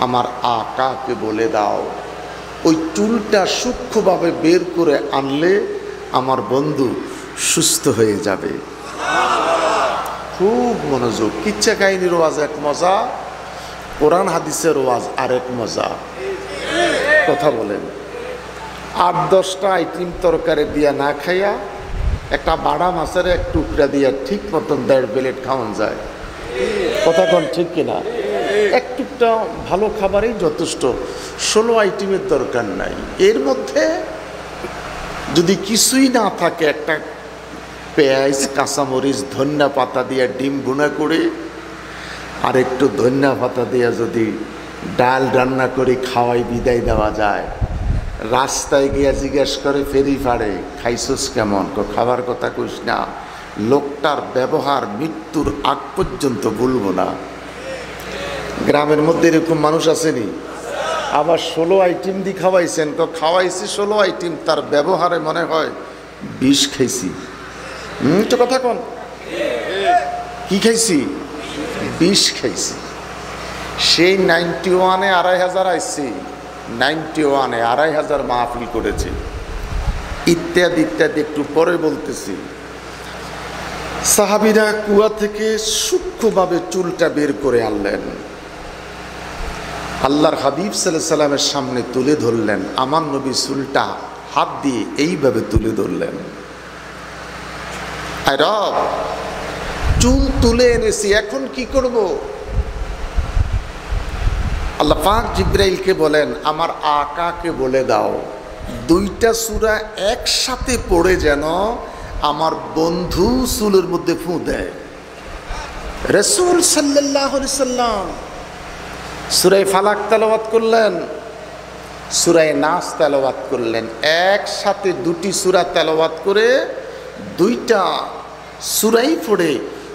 আমার আকাকে বলে দাও, ওই চুলটা সূক্ষ্মভাবে বের করে আনলে আমার বন্ধু সুস্থ হয়ে যাবে। খুব মনোযোগ। কিচ্ছা কাহিনীর ওয়াজ এক মজা, কোরআন হাদিসের ওয়াজ আরেক মজা। কথা বলেন। 8-10টা আইটেম তরকারি দিয়া না খাইয়া একটা বাড়া মাছের এক টুকরা দিয়া ঠিক মতন 1.5 প্লেট খাওয়ান যায়। কথা কোন ঠিক কিনা? এক টুকটা ভালো খাবারই যথেষ্ট, 16 আইটেমের দরকার নাই। এর মধ্যে যদি কিছুই না থাকে, একটা পেঁয়াজ, কাঁচামরিচ, ধনিয়া পাতা দিয়ে ডিম ভুনা করে, আর একটু ধনিয়া পাতা দিয়ে যদি ডাল রান্না করে খাওয়াই বিদায় দেওয়া যায়, রাস্তায় গিয়া জিজ্ঞেস করে ফেরি ফাড়ে, খাইছস কেমন? খাবার কথা কইস না। লোকটার ব্যবহার মৃত্যুর আগ পর্যন্ত ভুলবো না। গ্রামের মধ্যে এরকম মানুষ আসেনি? আবার 16 আইটেম দিয়ে খাওয়াইছেন, খাওয়াইছি 16 আইটেম, তার ব্যবহারে মনে হয় 20 খাইছি। তো কথা কোন? কি খাইছি? 20 খাইছি। সেই 91-এ 2500 আইছি, 91-এ 2500 মাহফিল করেছি, ইত্যাদি ইত্যাদি। একটু পরে বলতেছি। সাহাবীরা কুয়া থেকে সূক্ষ্মভাবে চুলটা বের করে আনলেন, আল্লাহর হাবিব সাল্লাল্লাহু আলাইহি সাল্লামের সামনে তুলে ধরলেন। আমার নবী চুলটা হাত দিয়ে এইভাবে তুলে ধরলেন। আয় রব, চুল তুলে এনেছি, এখন কি করব? আল্লাহ পাক জিবরাইলকে বলেন, আমার আকাকে বলে দাও 2টা সূরা একসাথে পড়ে যেন আমার বন্ধু চুলের মধ্যে ফু দেয়। রাসূল সাল্লাল্লাহু আলাইহি সাল্লাম সূরা ফালাক তেলাওয়াত করলেন, সূরা নাস তেলাওয়াত করলেন। একসাথে 2টি সূরা তেলাওয়াত করে 2টা সূরাই পড়ে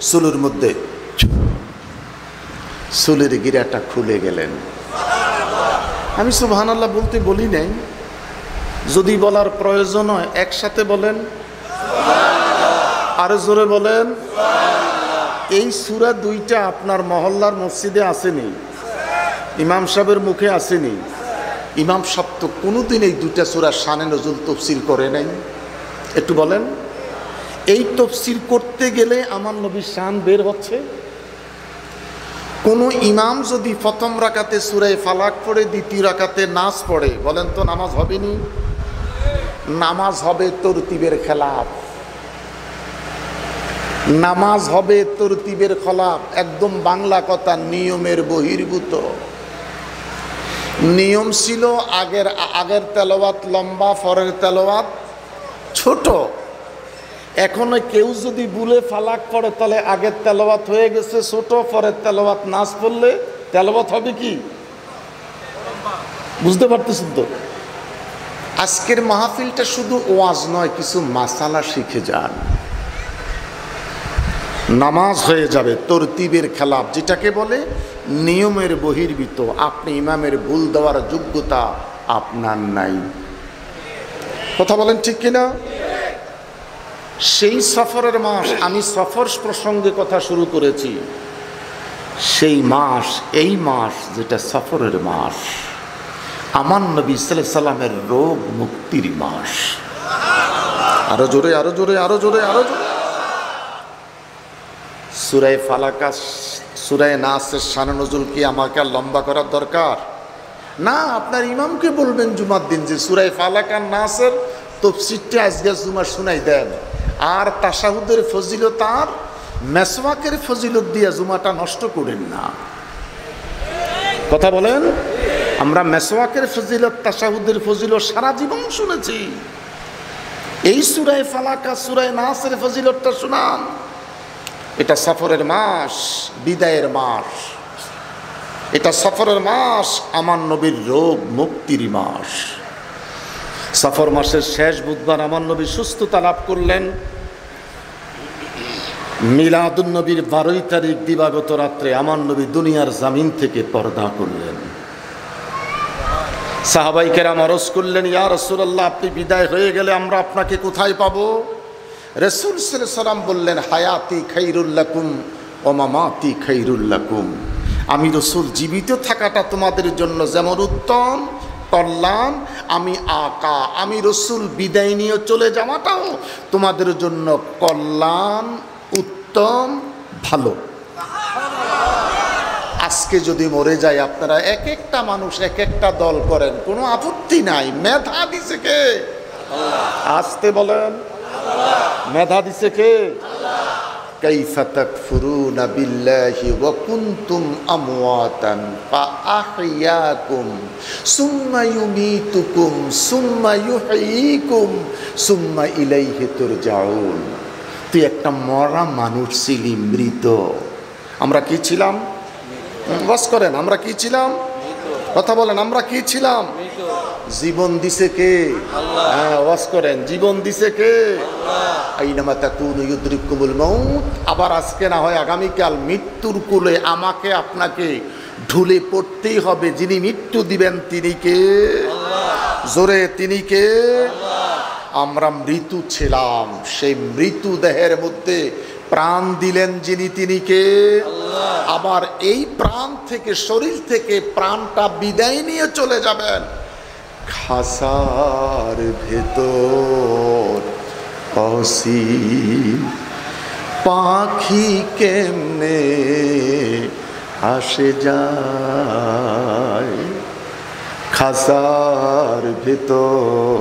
চুলের মধ্যে চুলের গিরাটা খুলে গেলেন। আমি সুবহানাল্লাহ বলতে বলি নাই, যদি বলার প্রয়োজন হয় একসাথে বলেন। আরো জোরে বলেন। এই সূরা দুইটা আপনার মহল্লার মসজিদে আসেনি, ইমাম সাহেবের মুখে আসেনি। ইমাম সাহেব তো কোনোদিন এই দুইটা সূরার শানে নজুল তফসির করে নাই। একটু বলেন, এই তফসির করতে গেলে আমার নবীর শান বের হচ্ছে। কোন ইমাম যদি প্রথম রাকাতে সূরা ফালাক পড়ে, দ্বিতীয় রাকাতে নাস পড়ে, বলেন তো নামাজ হবে নি? নামাজ হবে তরতিবের খেলাফ, নামাজ হবে তরতিবের খেলাফ। একদম বাংলা কথা, নিয়মের বহির্ভূত। নিয়ম ছিল আগের তেলাওয়াত লম্বা, পরের তেলাওয়াত ছোট। এখন কেউ যদি ভুলে ফালাক পড়ে, তাহলে আগের তেলাওয়াত হয়ে গেছে ছোট, পরের তেলাওয়াত নাচ পড়লে তেলাওয়াত হবে কি? বুঝতে পারতেছেন তো? আজকের মাহফিলটা শুধু ওয়াজ নয়, কিছু মাসালা শিখে যান, নামাজ হয়ে যাবে তরতিবের খেলাফ, যেটাকে বলে নিয়মের বহির্ভূত। আপনি ইমামের ভুল দেওয়ার যোগ্যতা আপনার নাই। কথা বলেন ঠিক কিনা? সেই সফরের মাস, আমি সফর প্রসঙ্গে কথা শুরু করেছি, সেই মাস, এই মাস যেটা সফরের মাস, আমার নবী সাল্লাল্লাহু আলাইহি সাল্লামের রোগ মুক্তির মাস। আরো জোরে, আরো জোরে, আরো জোরে, আরো জোরে। সূরা ফালাক, সূরা নাসের শান নজুল কি আমাকে আর লম্বা করার দরকার না? আপনার ইমামকে বলবেন জুমার দিন যে সূরা ফালাক আর নাসের তাফসীরটা আজকে জুমার শুনাই দেন। আর তাশাহুদের ফজিলত আর মেসওয়াকের ফজিলত দিয়ে জুমাটা নষ্ট করেন না। কথা বলেন। আমরা মেসওয়াকের ফজিলত, তাশাহুদের ফজিলত সারা জীবন শুনেছি। এই সূরা ফালাক আর সূরা নাসের ফজিলতটা শুনান। এটা সফরের মাস, বিদায়ের মাস। এটা সফরের মাস, আমার নবীর রোগ মুক্তির মাস। সফর মাসের শেষ বুধবার আমার নবী সুস্থতা লাভ করলেন। মিলাদুন নবীর 12 তারিখ দিবাগত রাত্রে আমার নবী দুনিয়ার জামিন থেকে পর্দা করলেন। সাহাবায়ে কেরাম আরজ করলেন, ইয়া রাসূলুল্লাহ, আপনি বিদায় হয়ে গেলে আমরা আপনাকে কোথায় পাবো? রাসূল সাল্লাল্লাহু আলাইহি ওয়াসাল্লাম বললেন, হায়াতি খাইরুল লাকুম ওয়া মামাতি খাইরুল লাকুম। আমি রাসূল জীবিত থাকাটা তোমাদের জন্য যেমন উত্তম কল্যাণ, আমি আকা, আমি রাসূল বিদায় নিয়ে চলে যাওয়াটাও তোমাদের জন্য কল্যাণ, উত্তম, ভালো। আজকে যদি মরে যায়, আপনারা এক একটা মানুষ এক একটা দল করেন, কোনো আপত্তি নাই। মেধা দিছে কে? আসতে বলেন। মেধা দিছে কে? কাইফা তাকফুরুনা বিল্লাহি ওয়া কুনতুম আমওয়াতান ফাআহইয়াকুম সুম্মা ইউমীতুকুম সুম্মা ইউহয়ীকুম সুম্মা ইলাইহি তুরজাউন। তুই একটা মরা মানুষ ছিলি, মৃত। আমরা কি ছিলাম? ওয়াজ করেন, আমরা কি ছিলাম? কথা বলেন, আমরা কি ছিলাম? জীবন দিছে কে? হ্যাঁ, ওয়াজ করেন, জীবন দিছে কে? আইনামা তাকুনু ইউদরিকুমুল মাউত। আবার আজকে না হয় আগামীকাল মৃত্যুর কোলে আমাকে আপনাকে ঢুলে পড়তেই হবে। যিনি মৃত্যু দিবেন তিনি কে? জোরে, তিনি কে? আমরা মৃত্যু ছিলাম, সেই মৃত্যু দেহের মধ্যে প্রাণ দিলেন যিনি, তিনি কে? আবার এই প্রাণ থেকে, শরীর থেকে প্রাণটা বিদায় নিয়ে চলে যাবেন। খাসার ভেতর অসি পাখি কেমনে আসে যায়, খাসার ভেতর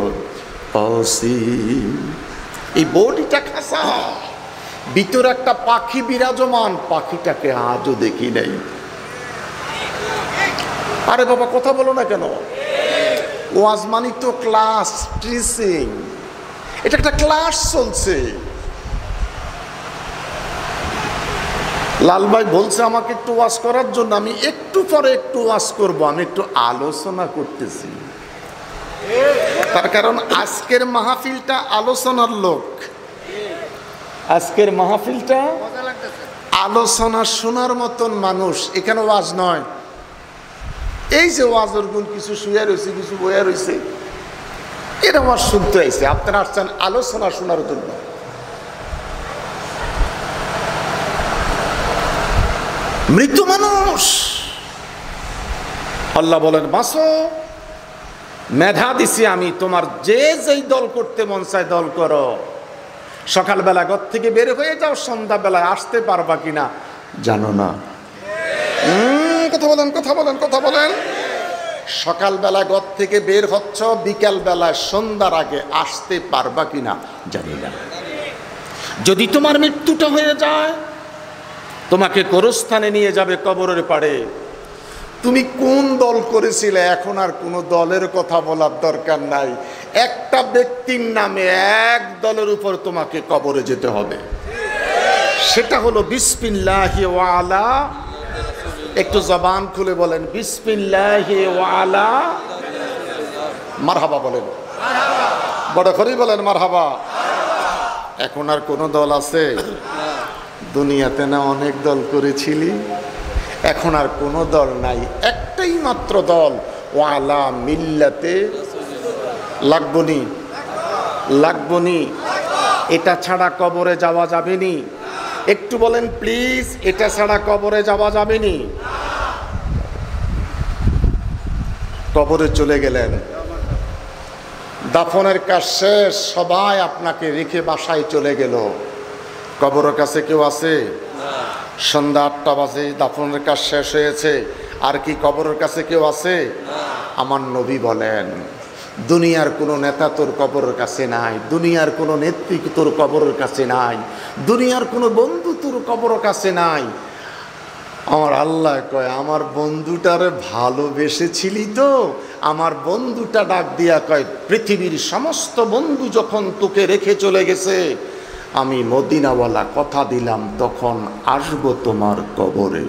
অসি। এই বডিটা খাসা, ভিতরে একটা পাখি বিরাজমান, পাখিটাকে আজও দেখি নাই। আরে বাবা, কথা বলো না কেন? ওয়াজ মানি তো ক্লাস, টিচিং। এটা একটা ক্লাস চলছে। লাল ভাই বলছে আমাকে একটু ওয়াজ করার জন্য, আমি একটু পরে একটু ওয়াজ করব, আমি একটু আলোচনা করতেছি। তার কারণ আজকের মাহফিলটা আলোচনার লোক, আজকের মাহফিলটা আলোচনা শোনার মতন মানুষ। এখানে ওয়াজ নয়। এই যে ওয়াজের গুণ, কিছু শুয়ে রয়েছে, কিছু বয়ে রয়েছে, এটা ওয়াজ শুনতে আইছে। আপনারা আসছেন আলোচনা শোনার জন্য। মৃত মানুষ। আল্লাহ বলেন বাঁচো, মেধা দিছি আমি, তোমার যে যেই দল করতে মন চায় দল করো। সকালবেলা ঘর থেকে বের হয়ে যাও, সন্ধ্যাবেলায় আসতে পারবা কিনা জানো না। কথা বলেন, কথা বলেন, কথা বলেন। সকালবেলা ঘর থেকে বের হচ্ছ, বিকাল বেলায় সন্ধ্যার আগে আসতে পারবা কিনা জানি না। যদি তোমার মৃত্যুটা হয়ে যায়, তোমাকে কবরস্থানে নিয়ে যাবে কবরের পাড়ে। তুমি কোন দল করেছিলে এখন আর কোনো দলের কথা বলার দরকার নাই। একটা ব্যক্তির নামে এক দলের উপর তোমাকে কবরে যেতে হবে, সেটা হলো বিসমিল্লাহি ওয়া আলা। একটু জবান খুলে বলেন বিসমিল্লাহি ওয়া আলা মারহাবা বলেন, বড় করে বলেন মারহাবা। এখন আর কোন দল আছে? দুনিয়াতে না অনেক দল করেছিলি, এখন আর কোনো দল নাই, একটাই মাত্র দল, ওয়ালা মিল্লাতে লাগবনি, লাগবনি। এটা ছাড়া কবরে যাওয়া যাবে নি? একটু বলেন প্লিজ, এটা ছাড়া কবরে যাওয়া যাবে নি? কবরে চলে গেলেন, দাফনের কাজ শেষ, সবাই আপনাকে রেখে বাসায় চলে গেল। কবরের কাছে কেউ আছে? সন্ধ্যা 8টা বাজে, দাফনের কাজ শেষ হয়েছে, আর কি কবরের কাছে কেউ আছে? আমার নবী বলেন দুনিয়ার কোনো নেতা তোর কবরের কাছে নাই, দুনিয়ার কোনো নেত্রী তোর কবরের কাছে নাই, দুনিয়ার কোনো বন্ধু তোর কবরের কাছে নাই। আমার আল্লাহ কয় আমার বন্ধুটারে ভালোবেসেছিলি তো? আমার বন্ধুটা ডাক দিয়া কয় পৃথিবীর সমস্ত বন্ধু যখন তোকে রেখে চলে গেছে, আমি মদিনাওয়ালা কথা দিলাম তখন আসবো তোমার কবরে।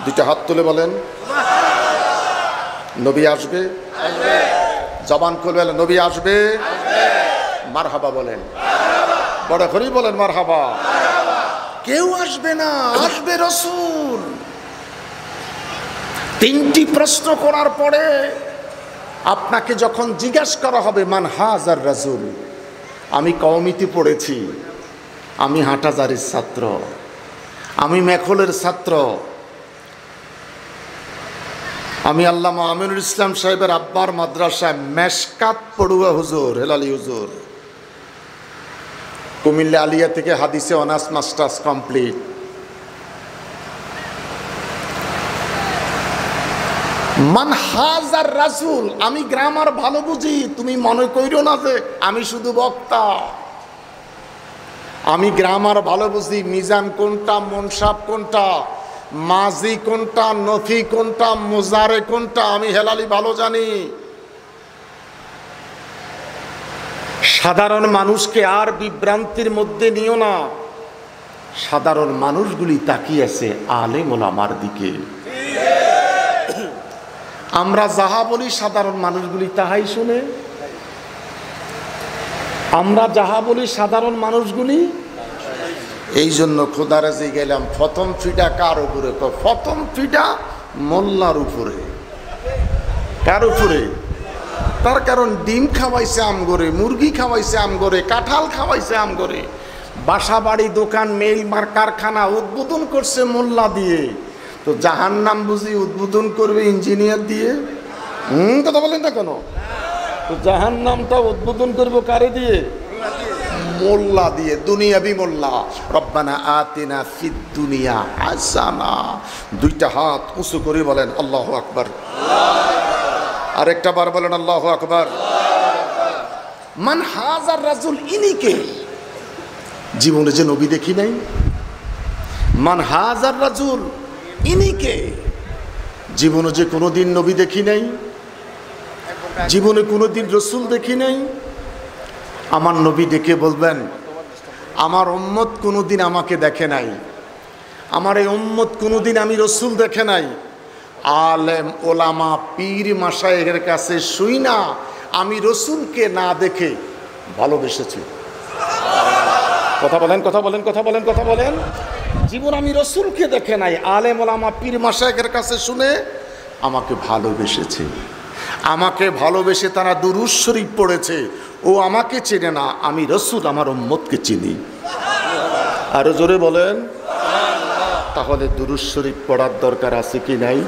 দুইটা হাত তুলে বলেন নবী আসবে, জবান খুলে বলেন নবী আসবে, মারহাবা বলেন, বড় করে বলেন মারহাবা। কেউ আসবে না, আসবে রাসূল। 3টি প্রশ্ন করার পরে আপনাকে যখন জিজ্ঞাসা করা হবে মান হাজার রাসূল, আমি কওমিতে পড়েছি, আমি হাটহাজারীর ছাত্র, আমি মেখলের ছাত্র, আমি আল্লামা আমিনুল ইসলাম সাহেবের আব্বার মাদ্রাসায় মেশকাত পড়ুয়া হুজুর, হেলালি হুজুর, কুমিল্লা আলিয়া থেকে হাদিসে অনার্স মাস্টার্স কমপ্লিট। মান হাজার রাসূল, আমি গ্রামার ভালো বুঝি, তুমি মনে কইরো না যে আমি শুধু বক্তা। আমি গ্রামার ভালো বুঝি, মিজান কোনটা, মুনসাব কোনটা, মাজি কোনটা, নফি কোনটা, মুজারে কোনটা, আমি হেলালি ভালো জানি। সাধারণ মানুষকে আর বিভ্রান্তির মধ্যে নিও না। সাধারণ মানুষগুলি তাকিয়ে আছে আলেম ওলামার দিকে। আমরা যাহা বলি সাধারণ মানুষগুলি তাহাই শুনে, আমরা যাহা বলি সাধারণ মানুষগুলি। এই জন্য খোদারে যে গেলাম প্রথম ফিটা কার উপরে? প্রথম ফিটা মোল্লার উপরে। কার উপরে? তার কারণ ডিম খাওয়াইছে আমগরে, মুরগি খাওয়াইছে আমগরে, কাঁঠাল খাওয়াইছে আমগরে, বাসা বাড়ি দোকান মেল কারখানা উদ্বোধন করছে মোল্লা দিয়ে। তো জাহান্নাম বুঝি উদ্বোধন করবে ইঞ্জিনিয়ার দিয়ে? কথা বলেন না কেন? তো জাহান্নামটা উদ্বোধন করবো কারে দিয়ে? মোল্লা দিয়ে, দুনিয়াবি মোল্লা। রব্বানা আতিনা ফিদ দুনিয়া হাসানা। দুইটা হাত উঁচু করে বলেন আল্লাহু আকবার। আরেকটা বার বলেন আল্লাহু আকবার। মান হাজার রাসূল, ইনি কে? জীবনে যে নবী দেখি নাই। মান হাজার রাসূল, ইনি কে? জীবনে যে কোনোদিন নবী দেখি নাই, জীবনে কোনোদিন রসুল দেখি নাই। আমার নবী ডেকে বলবেন আমার উম্মত কোনোদিন আমাকে দেখে নাই, আমার এই উম্মত কোনোদিন আমি রসুল দেখে নাই। আলেম ওলামা পীর মাশায়েখের কাছে শুই না আমি রসুলকে না দেখে ভালোবেসেছি। কথা বলেন, কথা বলেন, কথা বলেন, কথা বলেন। জীবন আমি রসুলকে দেখে নাই, আলেম ওলামা পীর মাশায়েখের কাছে শুনে আমাকে ভালোবেসেছে। আমাকে ভালোবেসে তারা দুরূদ শরীফ পড়েছে। ও আমাকে চেনে না, আমি রসুল আমার উম্মতকে চিনি। আরো জোরে বলেন। তাহলে দুরূদ শরীফ পড়ার দরকার আছে কি নাই?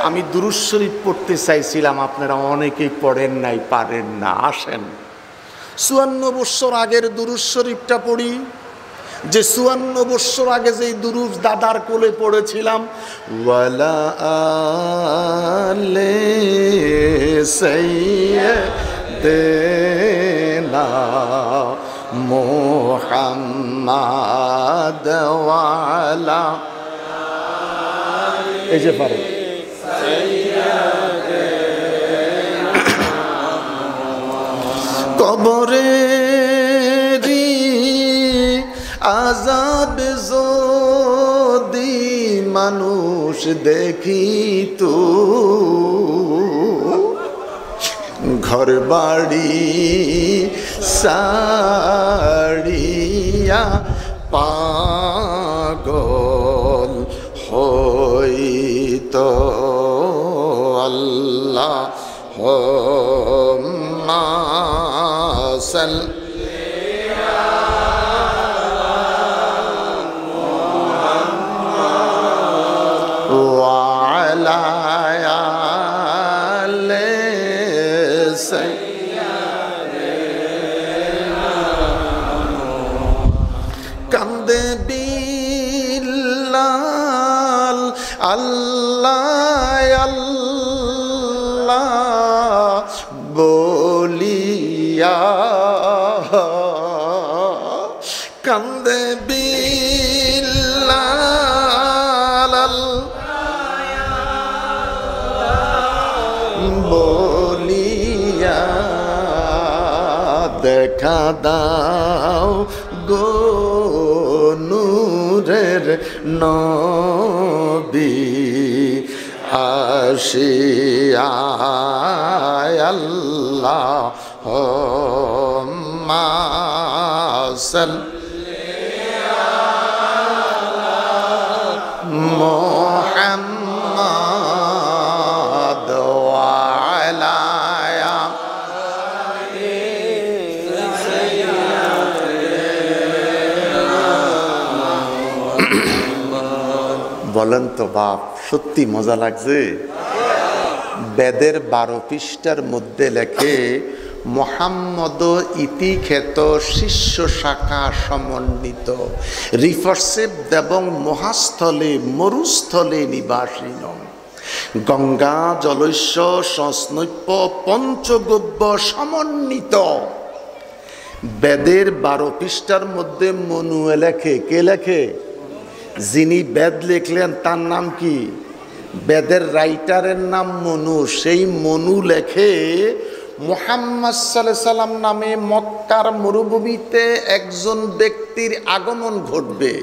আমি দুরূদ শরীফ পড়তে চাইছিলাম, আপনারা অনেকেই পড়েন নাই, পারেন না। আসেন 54 বছর আগের দুরূদ শরীফটা পড়ি, যে 54 বছর আগে যেই দুরূদ দাদার কোলে পড়েছিলাম। ওয়ালা আলে সাইয়্যিদিনা মুহাম্মাদ ওয়া আলা, এই যে পারে কবরেরি আযাব যদি মানুষ দেখিত, ঘর বাড়ি সাড়িয়া পাগল হইত। আল্লাহুম্মা সাল্লি ওয়া আলা আলি সাইয়্যিদিনা। কান্দে বিল্লাল আল্লাহ আল্লাহ বলিয়া, কান্দে বিল্লাল বলিয়া, দেখা দাও গো নূরের নবী আসিয়া। আল্লাহুম্মা সাল্লি আলা মুহাম্মাদ ওয়া আলা আলি সাইয়্যিদিনা। বলেন তো বাপ, সত্যি মজা লাগছে? বেদের 12 পৃষ্ঠার মধ্যে লেখে মোহাম্মদ ইতি খ্যাত শিষ্য শাখা সমন্বিত, রিফর্সেব এবং মহাস্থলে মরুস্থলে নিবাসীন, গঙ্গা জলস্য সংস্নৈপ্য পঞ্চগব্য সমন্বিত। বেদের 12 পৃষ্ঠার মধ্যে মনুয়ে লেখে, কে লেখে? যিনি বেদ লিখলেন তার নাম কি? বেদের রাইটারের নাম মনু। সেই মনু লেখে মুহাম্মদ সাল্লাল্লাহু আলাইহি সাল্লাম নামে মক্কার মরুভূমিতে একজন ব্যক্তির আগমন ঘটবে,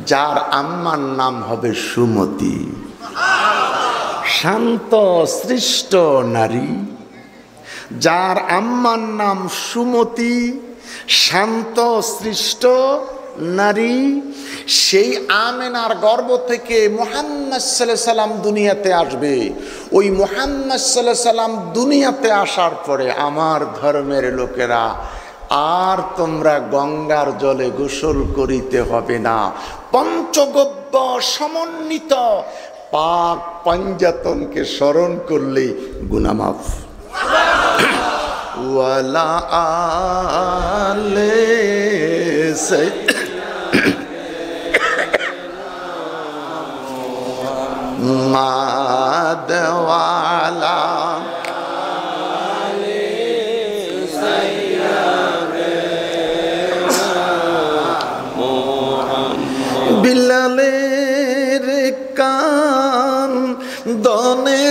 যার আম্মার নাম হবে সুমতি, শান্ত সৃষ্ট নারী। যার আম্মার নাম সুমতি, শান্ত সৃষ্ট নারী, সেই আমেনার গর্ভ থেকে মুহাম্মদ সাল্লাল্লাহু আলাইহি সাল্লাম দুনিয়াতে আসবে। ওই মুহাম্মদ সাল্লাল্লাহু আলাইহি সাল্লাম দুনিয়াতে আসার পরে আমার ধর্মের লোকেরা, আর তোমরা গঙ্গার জলে গোসল করিতে হবে না, পঞ্চগব্য সমন্বিত পাক পঞ্জাতনকে স্মরণ করলে গুনাহ মাফ। ওয়ালা আলে মাদওয়ালা বিল্লালের কান দনে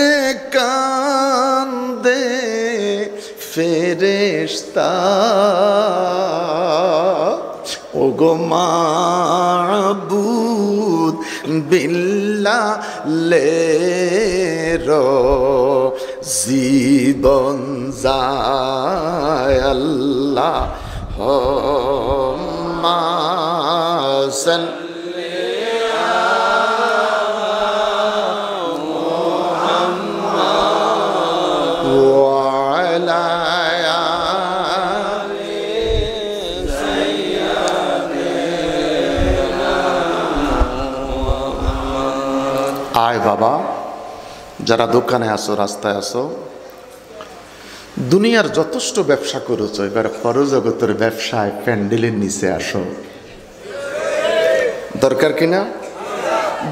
কান্দে ফেরেশতা, ওগো মাবুদ বিল্লালের জীবন যায়। আল্লাহুম্মা সাল্লি আলা মুহাম্মাদ ওয়া আলা আলি সাইয়্যিদিনা আয় বাবা, যারা দোকানে আসো, রাস্তায় আসো, দুনিয়ার যথেষ্ট ব্যবসা করেছ, এবার পরজগতের ব্যবসায় প্যান্ডেলের নিচে আসো। দরকার কিনা?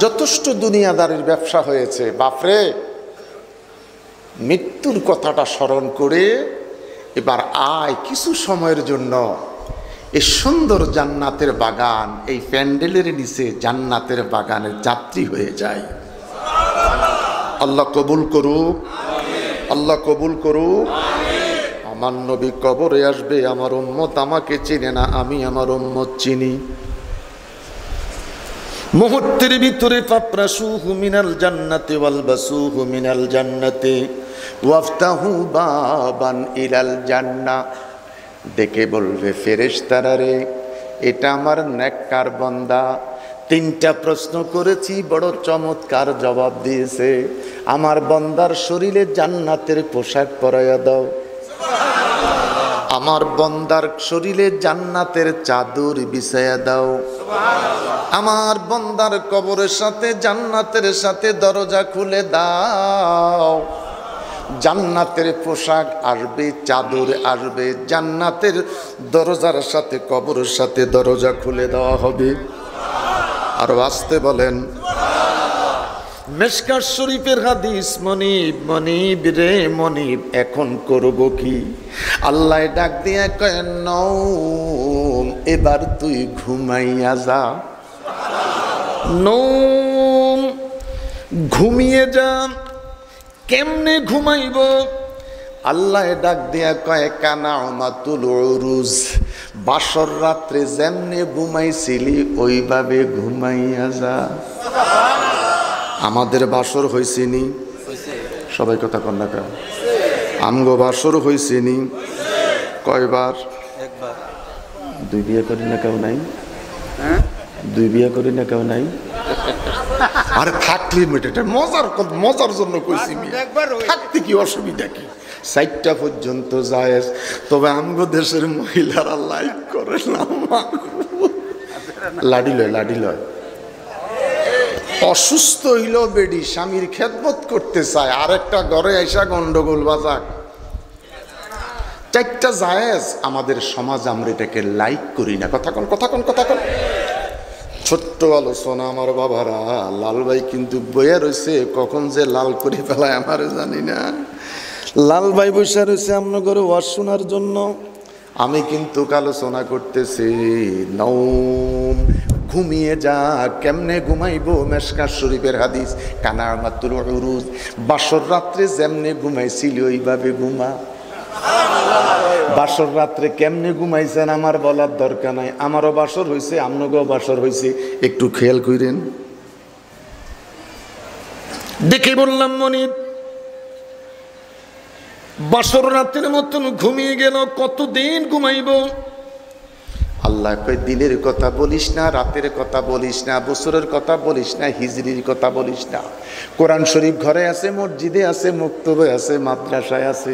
যথেষ্ট দুনিয়াদারির ব্যবসা হয়েছে, বাপরে। মৃত্যুর কথাটা স্মরণ করে এবার আয় কিছু সময়ের জন্য এই সুন্দর জান্নাতের বাগান, এই প্যান্ডেলের নিচে জান্নাতের বাগানের যাত্রী হয়ে যায়। আল্লাহ কবুল করুক, আল্লাহ কবুল করুক। আমার নবী কবরে আসবে, আমার উম্মত আমাকে চিনে না, আমি আমার উম্মত চিনি। মুহূর্তের ভিতরে ফাফরাসুহু মিনাল জান্নাতি ওয়ালবাসুহু মিনাল জান্নাতি ওয়াফতাহু বাবান ইলাল জান্নাহ। ডেকে বলবে, ফেরেশতারা রে, এটা আমার নেককার বান্দা, তিনটা প্রশ্ন করেছি, বড় চমৎকার জবাব দিয়েছে। আমার বান্দার শরীরে জান্নাতের পোশাক পরাইয়া দাও, আমার বান্দার শরীরে জান্নাতের চাদর বিছাইয়া দাও, আমার বান্দার কবরের সাথে জান্নাতের সাথে দরজা খুলে দাও। জান্নাতের পোশাক আসবে, চাদর আসবে, জান্নাতের দরজার সাথে কবরের সাথে দরজা খুলে দেওয়া হবে। আর আসতে বলেন। মিশকাত শরীফের হাদিস, মনিব মনিব রে মনিব, এখন করব কি? আল্লাহ ডাক দিয়ে কয়, নৌম, এবার তুই ঘুমাইয়া যা। নৌম, ঘুমিয়ে যা। কেমনে ঘুমাইব? আল্লাহ ডাক দিয়া কয়, কানামাতুল উরুজ, বাসর রাত্রে যেমনে ঘুমাইছিলি ওইভাবে ঘুমাইয়া যা। আমাদের বাসর হইছিনি? সবাই কথা কন না কেন? আমগো বাসর হইছিনি? কয়বার? একবার। দুই বিয়ে করি না কেউ নাই? দুই বিয়ে করি না কেউ নাই? আরে থাকলে মেয়েটা মজার জন্য কইছি, থাকতে কি অসুবিধা কি? 4টা পর্যন্ত যায়, তবে আমগো দেশের মহিলারা লাইক করে না, লাডি লয়, লাডি লয়। অসুস্থ হইল বেডি, স্বামীর খেদমত করতে চায়, আরেকটা ঘরে আইসা গন্ডগোল বাজাক। 4টা জায়েজ, আমাদের সমাজ আমরা এটাকে লাইক করি না। কথা কন, কথা কন, কথা কন। ছোট্ট আলোচনা আমার বাবারা, লাল ভাই কিন্তু বইয়া রয়েছে, কখন যে লাল করে ফেলায় আমার জানি না। লাল ভাই বসে রয়েছে আপনার ঘরে ওয়াজ শোনার জন্য, আমি কিন্তু আলোচনা করতেছি। নৌম, ঘুমিয়ে যা। কেমনে ঘুমাইবো? মিশকাত শরীফের হাদিস, কানামাতুল উরুজ, বাসর রাত্রে যেমনে ঘুমাইছিল ওইভাবে ঘুমা। বাসর রাত্রে কেমনে ঘুমাইছেন আমার বলার দরকার নাই, আমারও বাসর হয়েছে, আপনাকেও বাসর হয়েছে, একটু খেয়াল করেন। দেখে বললাম, মনিব বাসর রাতের মতন ঘুমিয়ে গেল, কতদিন ঘুমাইব? আল্লাহ কয়, দিনের কথা বলিস না, রাতের কথা বলিস না, বছরের কথা বলিস না, হিজরির কথা বলিস না। কোরআন শরীফ ঘরে আছে, মসজিদে আছে, মুক্তবে আছে, মাদ্রাসায় আছে।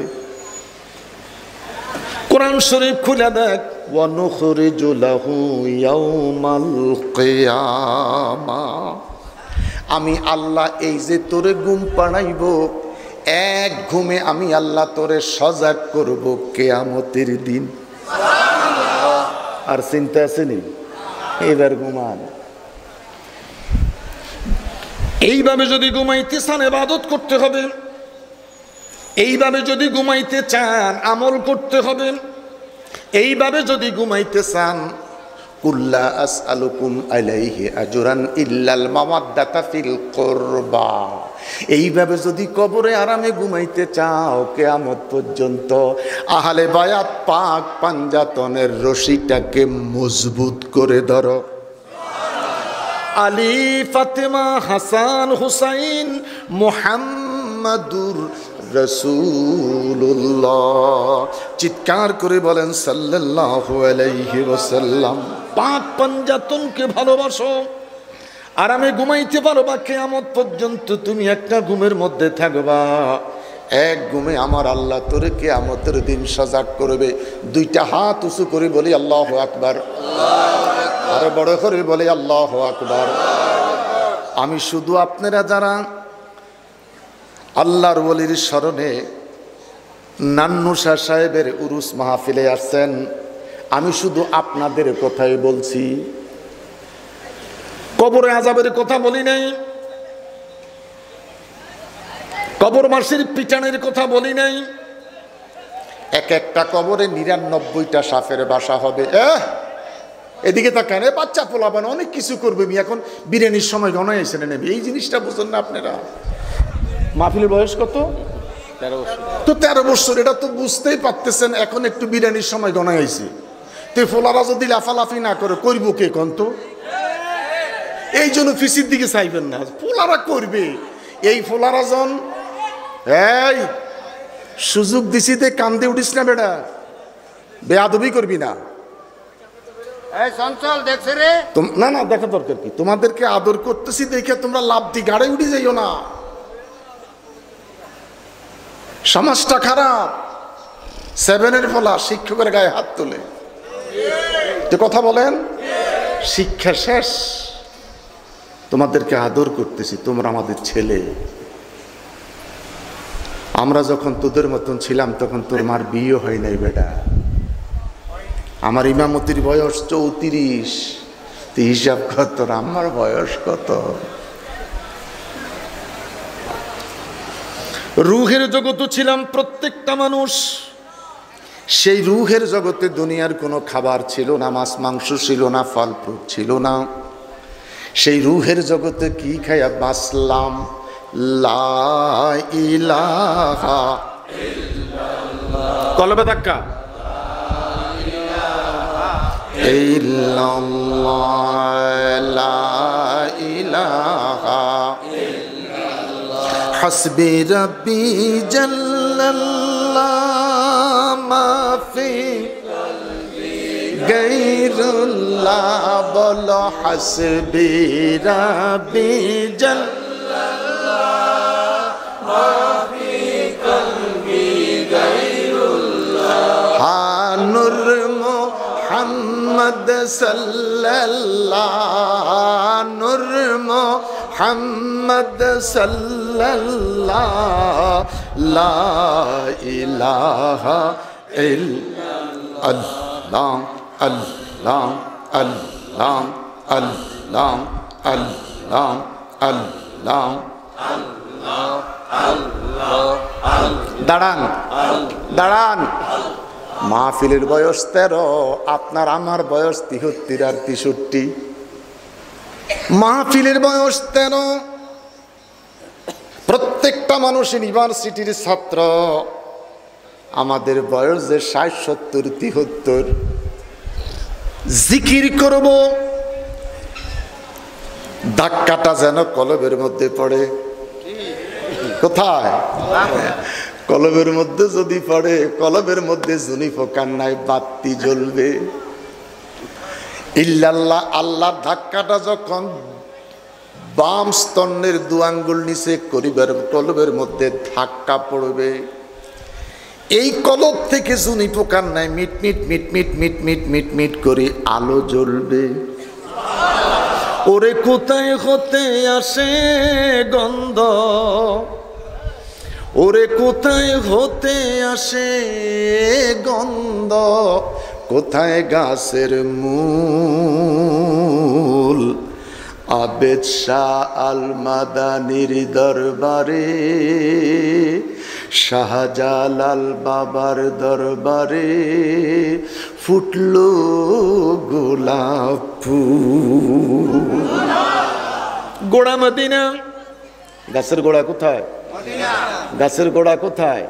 কোরআন শরীফ খুলে দেখ, ওয়ানুখরিজু লাহু ইয়াউমাল কিয়ামাহ। আমি আল্লাহ এই যে তোরে ঘুম পাড়াইব, এক ঘুমে আমি আল্লাহ তোরে সজাগ করব কিয়ামতের দিন। আর চিন্তা আসেনি? এবার ঘুমান। এইভাবে যদি ঘুমাইতে চান ইবাদত করতে হবে, এইভাবে যদি ঘুমাইতে চান আমল করতে হবে, এইভাবে যদি ঘুমাইতে চান, কুল্লা আসআলুকুম আলাইহি আজরান ইল্লাল মাওয়াদ্দাতা ফিল কুরবা। এইভাবে যদি কবরে আরামে ঘুমাইতে চাও কিয়ামত পর্যন্ত, আহলে বায়াত পাক পাঞ্জাতনের রশিটাকে মজবুত করে ধরো। আলী, ফাতেমা, হাসান, হুসাইন, মুহাম্মাদুর রাসূলুল্লাহ। চিৎকার করে বলেন সাল্লাল্লাহু আলাইহি ওয়াসাল্লাম। পাক পাঞ্জাতনকে ভালোবাসো, আরামে ঘুমাইতে পারবা, কিয়ামত পর্যন্ত তুমি একটা ঘুমের মধ্যে থাকবা। এক ঘুমে আমার আল্লাহ তোরে কিয়ামতের দিন সজাগ করবে। 2টা হাত উঁচু করে বলি আল্লাহু আকবার, আরো বড় করে বলি আল্লাহু আকবার। আমি শুধু আপনারা যারা আল্লাহর ওলির স্মরণে নান্নু শাহ সাহেবের উরুস মাহফিলে আসছেন, আমি শুধু আপনাদের কথাই বলছি, কবরে আযাবের কথা বলি নাই, কবরবাসীর পিটানের কথা বলি নাই। এক একটা কবরে ৯৯টা সাপের বাসা হবে। এদিকে তাকান, বাচ্চা পোলাপান অনেক কিছু করবে। এখন বিরিয়ানির সময় গণায় এসে নেবে, এই জিনিসটা বুঝুন না আপনারা। মাহফিলের বয়স কত? 13 বছর। তো 13 বছর, এটা তো বুঝতেই পারতেছেন। এখন একটু বিরিয়ানির সময় গণায় আইছে, তো ফোলারা যদি লাফালাফি না করে করব কে কোন? তো এই জন্য ফিসির দিকে চাইবেন না, ফোলারা করবে। এই ফোলারা জন এই সুযোগ দিছি তে কান্দে উঠিস না বেটা, বেয়াদবি করবি না। না না, দেখা দরকার কি? তোমাদেরকে আদর করতেছি দেখে তোমরা লাভ দি গাড়ে উঠে যাইও না। সমাজটা খারাপ। 7-এর ফলা শিক্ষকের গায়ে হাত তোলে, তো কথা বলেন। শিক্ষা শেষ, তোমাদেরকে আদর করতেছি, তোমরা আমাদের ছেলে। আমরা যখন তোদের মতন ছিলাম তখন তোর মার বিয়ে হয় নাই বেটা। আমার ইমামতির বয়স 34, তুই হিসাব কর তোর আমার বয়স কত। রুহের জগতে ছিলাম প্রত্যেকটা মানুষ। সেই রুহের জগতে দুনিয়ার কোনো খাবার ছিল না, মাছ মাংস ছিল না, ফল ফ্রুট ছিল না। সেই রুহের জগতে কি খাইয়া বাঁচলাম? লা ইলাহা ইল্লাল্লাহ, কলবে ধাক্কা, ইল্লাল্লাহ, লা ইলাহা ইল্লাল্লাহ, হাসবি রাব্বি জাল্লাল্লাহ, মাফি কলবি গায়রুল্লাহ, বলো হাসবি রাব্বি জাল্লাল্লাহ, মাফি কলবি গায়রুল্লাহ, নূর মুহাম্মদ সাল্লাল্লাহ, নূর মুহাম্মদ সাল্লাল্লাহ, লা ইলাহা ইল্লাল্লাহ, আল্লাহ আল্লাহ আল্লাহ আল্লাহ আল্লাহ আল্লাহ। দাঁড়ান দাঁড়ান, মাহফিলের বয়স 13, আপনার আমার বয়স 73 আর 63। মাহফিলের বয়স 13, প্রত্যেকটা মানুষ ইউনিভার্সিটির ছাত্র। আমাদের বয়স যে 60, 70, 73। জিকির করব, ধাক্কাটা যেন কলবের মধ্যে পড়ে। কোথায়? কলবের মধ্যে যদি পড়ে, কলবের মধ্যে জুনি ফোকান নাই, বাতি জ্বলবে। ইল্লাল্লাহ, আল্লাহর ধাক্কাটা যখন বাম স্তনের 2 আঙ্গুল নিচে করিবার কলবের মধ্যে ধাক্কা পড়বে, এই কলব থেকে জুনি ফোকান নাই, মিট মিট মিট মিট মিট মিট মিট মিট করে আলো জ্বলবে। ওরে কোথায় হতে আসে গন্ধ, ওরে কোথায় হতে আসে গন্ধ, কোথায় গাছের মূল। আবেদ শাহ আল মাদানির দরবারে, শাহজালাল বাবার দরবারে ফুটলো গোলাপ ফুল। গোড়া মদিনা। গাছের গোড়া কোথায়? গাছের গোড়া কোথায়?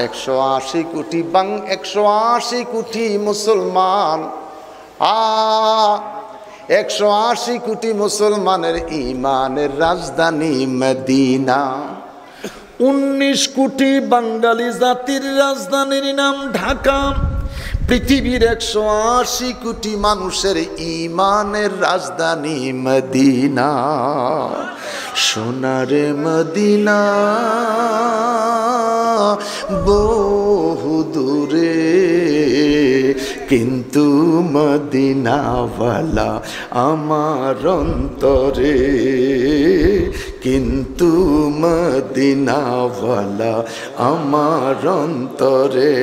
180 কোটি 180 কোটি মুসলমান, 180 কোটি মুসলমানের ইমানের রাজধানী মদিনা। 19 কোটি বাঙালি জাতির রাজধানীর নাম ঢাকা। পৃথিবীর 180 কোটি মানুষের ইমানের রাজধানী মদিনা। সোনারে মদিনা বহু দূরে, কিন্তু মদিনাওয়ালা আমার অন্তরে, কিন্তু মদিনাওয়ালা আমার অন্তরে।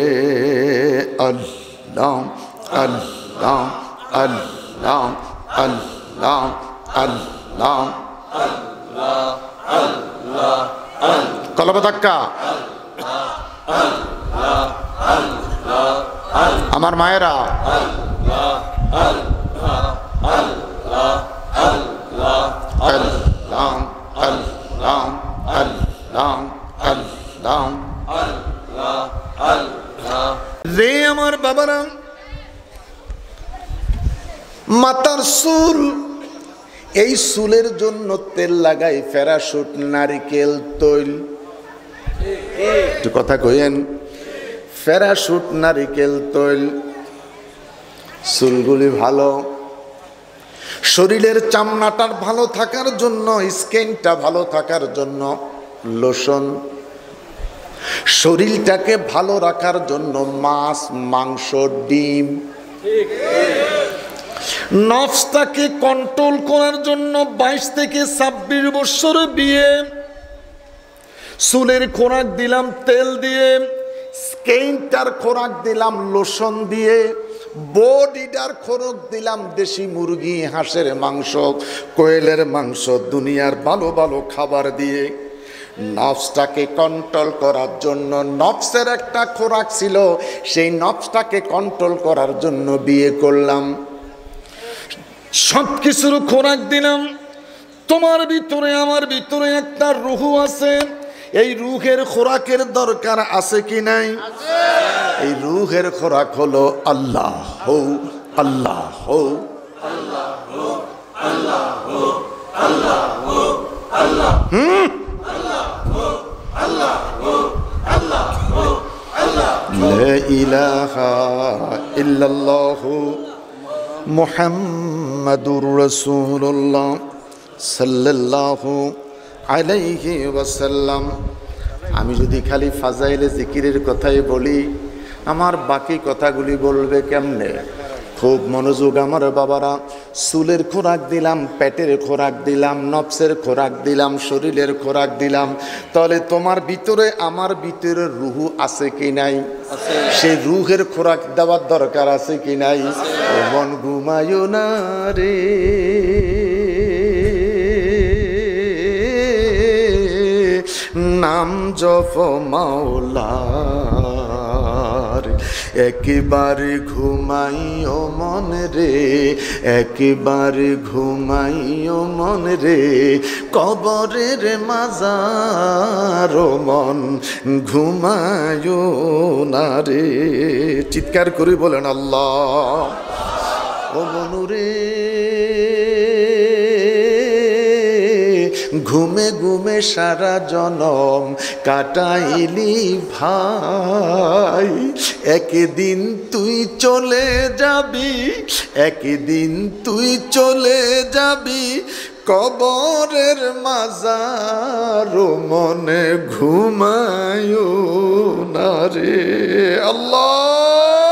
আল্লাহ আল্লাহ আল্লাহ আল্লাহ আল্লাহ কলব ধাক্কা। আমার মায়েরা, রে আমার বাবারা, মাথার চুল, এই চুলের জন্য তেল লাগাই প্যারাশুট, নারিকেল তৈল। একটু কথা কইেন, প্যারাশুট, নারিকেল তৈল, চুলগুলি ভালো, শরীরের চামড়াটার ভালো থাকার জন্য, স্কিনটা ভালো থাকার জন্য লোশন, শরীরটাকে ভালো রাখার জন্য মাছ, মাংস, ডিম, নফসটাকে কন্ট্রোল করার জন্য 22 থেকে 26 বছর বিয়ে, চুলের খোরাক দিলাম তেল দিয়ে, স্কিনটার খোরাক দিলাম লোশন দিয়ে, বডিটার খোরাক দিলাম দেশি মুরগি, হাঁসের মাংস, কোয়েলের মাংস, দুনিয়ার ভালো ভালো খাবার দিয়ে। নফসটাকে কন্ট্রোল করার জন্য নফসের একটা খোরাক ছিল, সেই নফসটাকে কন্ট্রোল করার জন্য বিয়ে করলাম। সব কিছুর খোরাক দিলাম। তোমার ভিতরে আমার ভিতরে একটা রূহ আছে, এই রূহের খোরাকের দরকার আছে কি নাই? এই রূহের খোরাক হলো আল্লাহ হো, আল্লাহ হো, আল্লাহ হো, আল্লাহ হো, আল্লাহ হো, আল্লাহ, আল্লাহ হো, আল্লাহ হো, আল্লাহ হো, আল্লাহ। লা ইলাহা ইল্লাল্লাহু মুহাম্মাদুর রাসূলুল্লাহ সাল্লাল্লাহু আলাইহি ওয়াসাল্লাম। আমি যদি খালি ফাজাইলে জিকিরের কথাই বলি, আমার বাকি কথাগুলি বলবে কেমনে? খুব মনোযোগ আমার বাবারা। চুলের খোরাক দিলাম, পেটের খোরাক দিলাম, নফসের খোরাক দিলাম, শরীরের খোরাক দিলাম, তাহলে তোমার ভিতরে আমার ভিতরে রুহ আছে কি নাই? সেই রুহের খোরাক দেওয়ার দরকার আছে কি নাই? ও মন ঘুমায়ো না রে, নাম জপ মাওলার, একবারে ঘুমাইও মন রে, একবারে ঘুমাইও মন রে, কবরের মাজার মন ঘুমায়ো না রে। চিৎকার করে বলেন আল্লাহ। ও মনুরে, ঘুমে ঘুমে সারা জনম কাটাইলি ভাই, একদিন তুই চলে যাবি, একদিন তুই চলে যাবি, কবরের মাজার মনে ঘুমায়ো না রে। আল্লাহ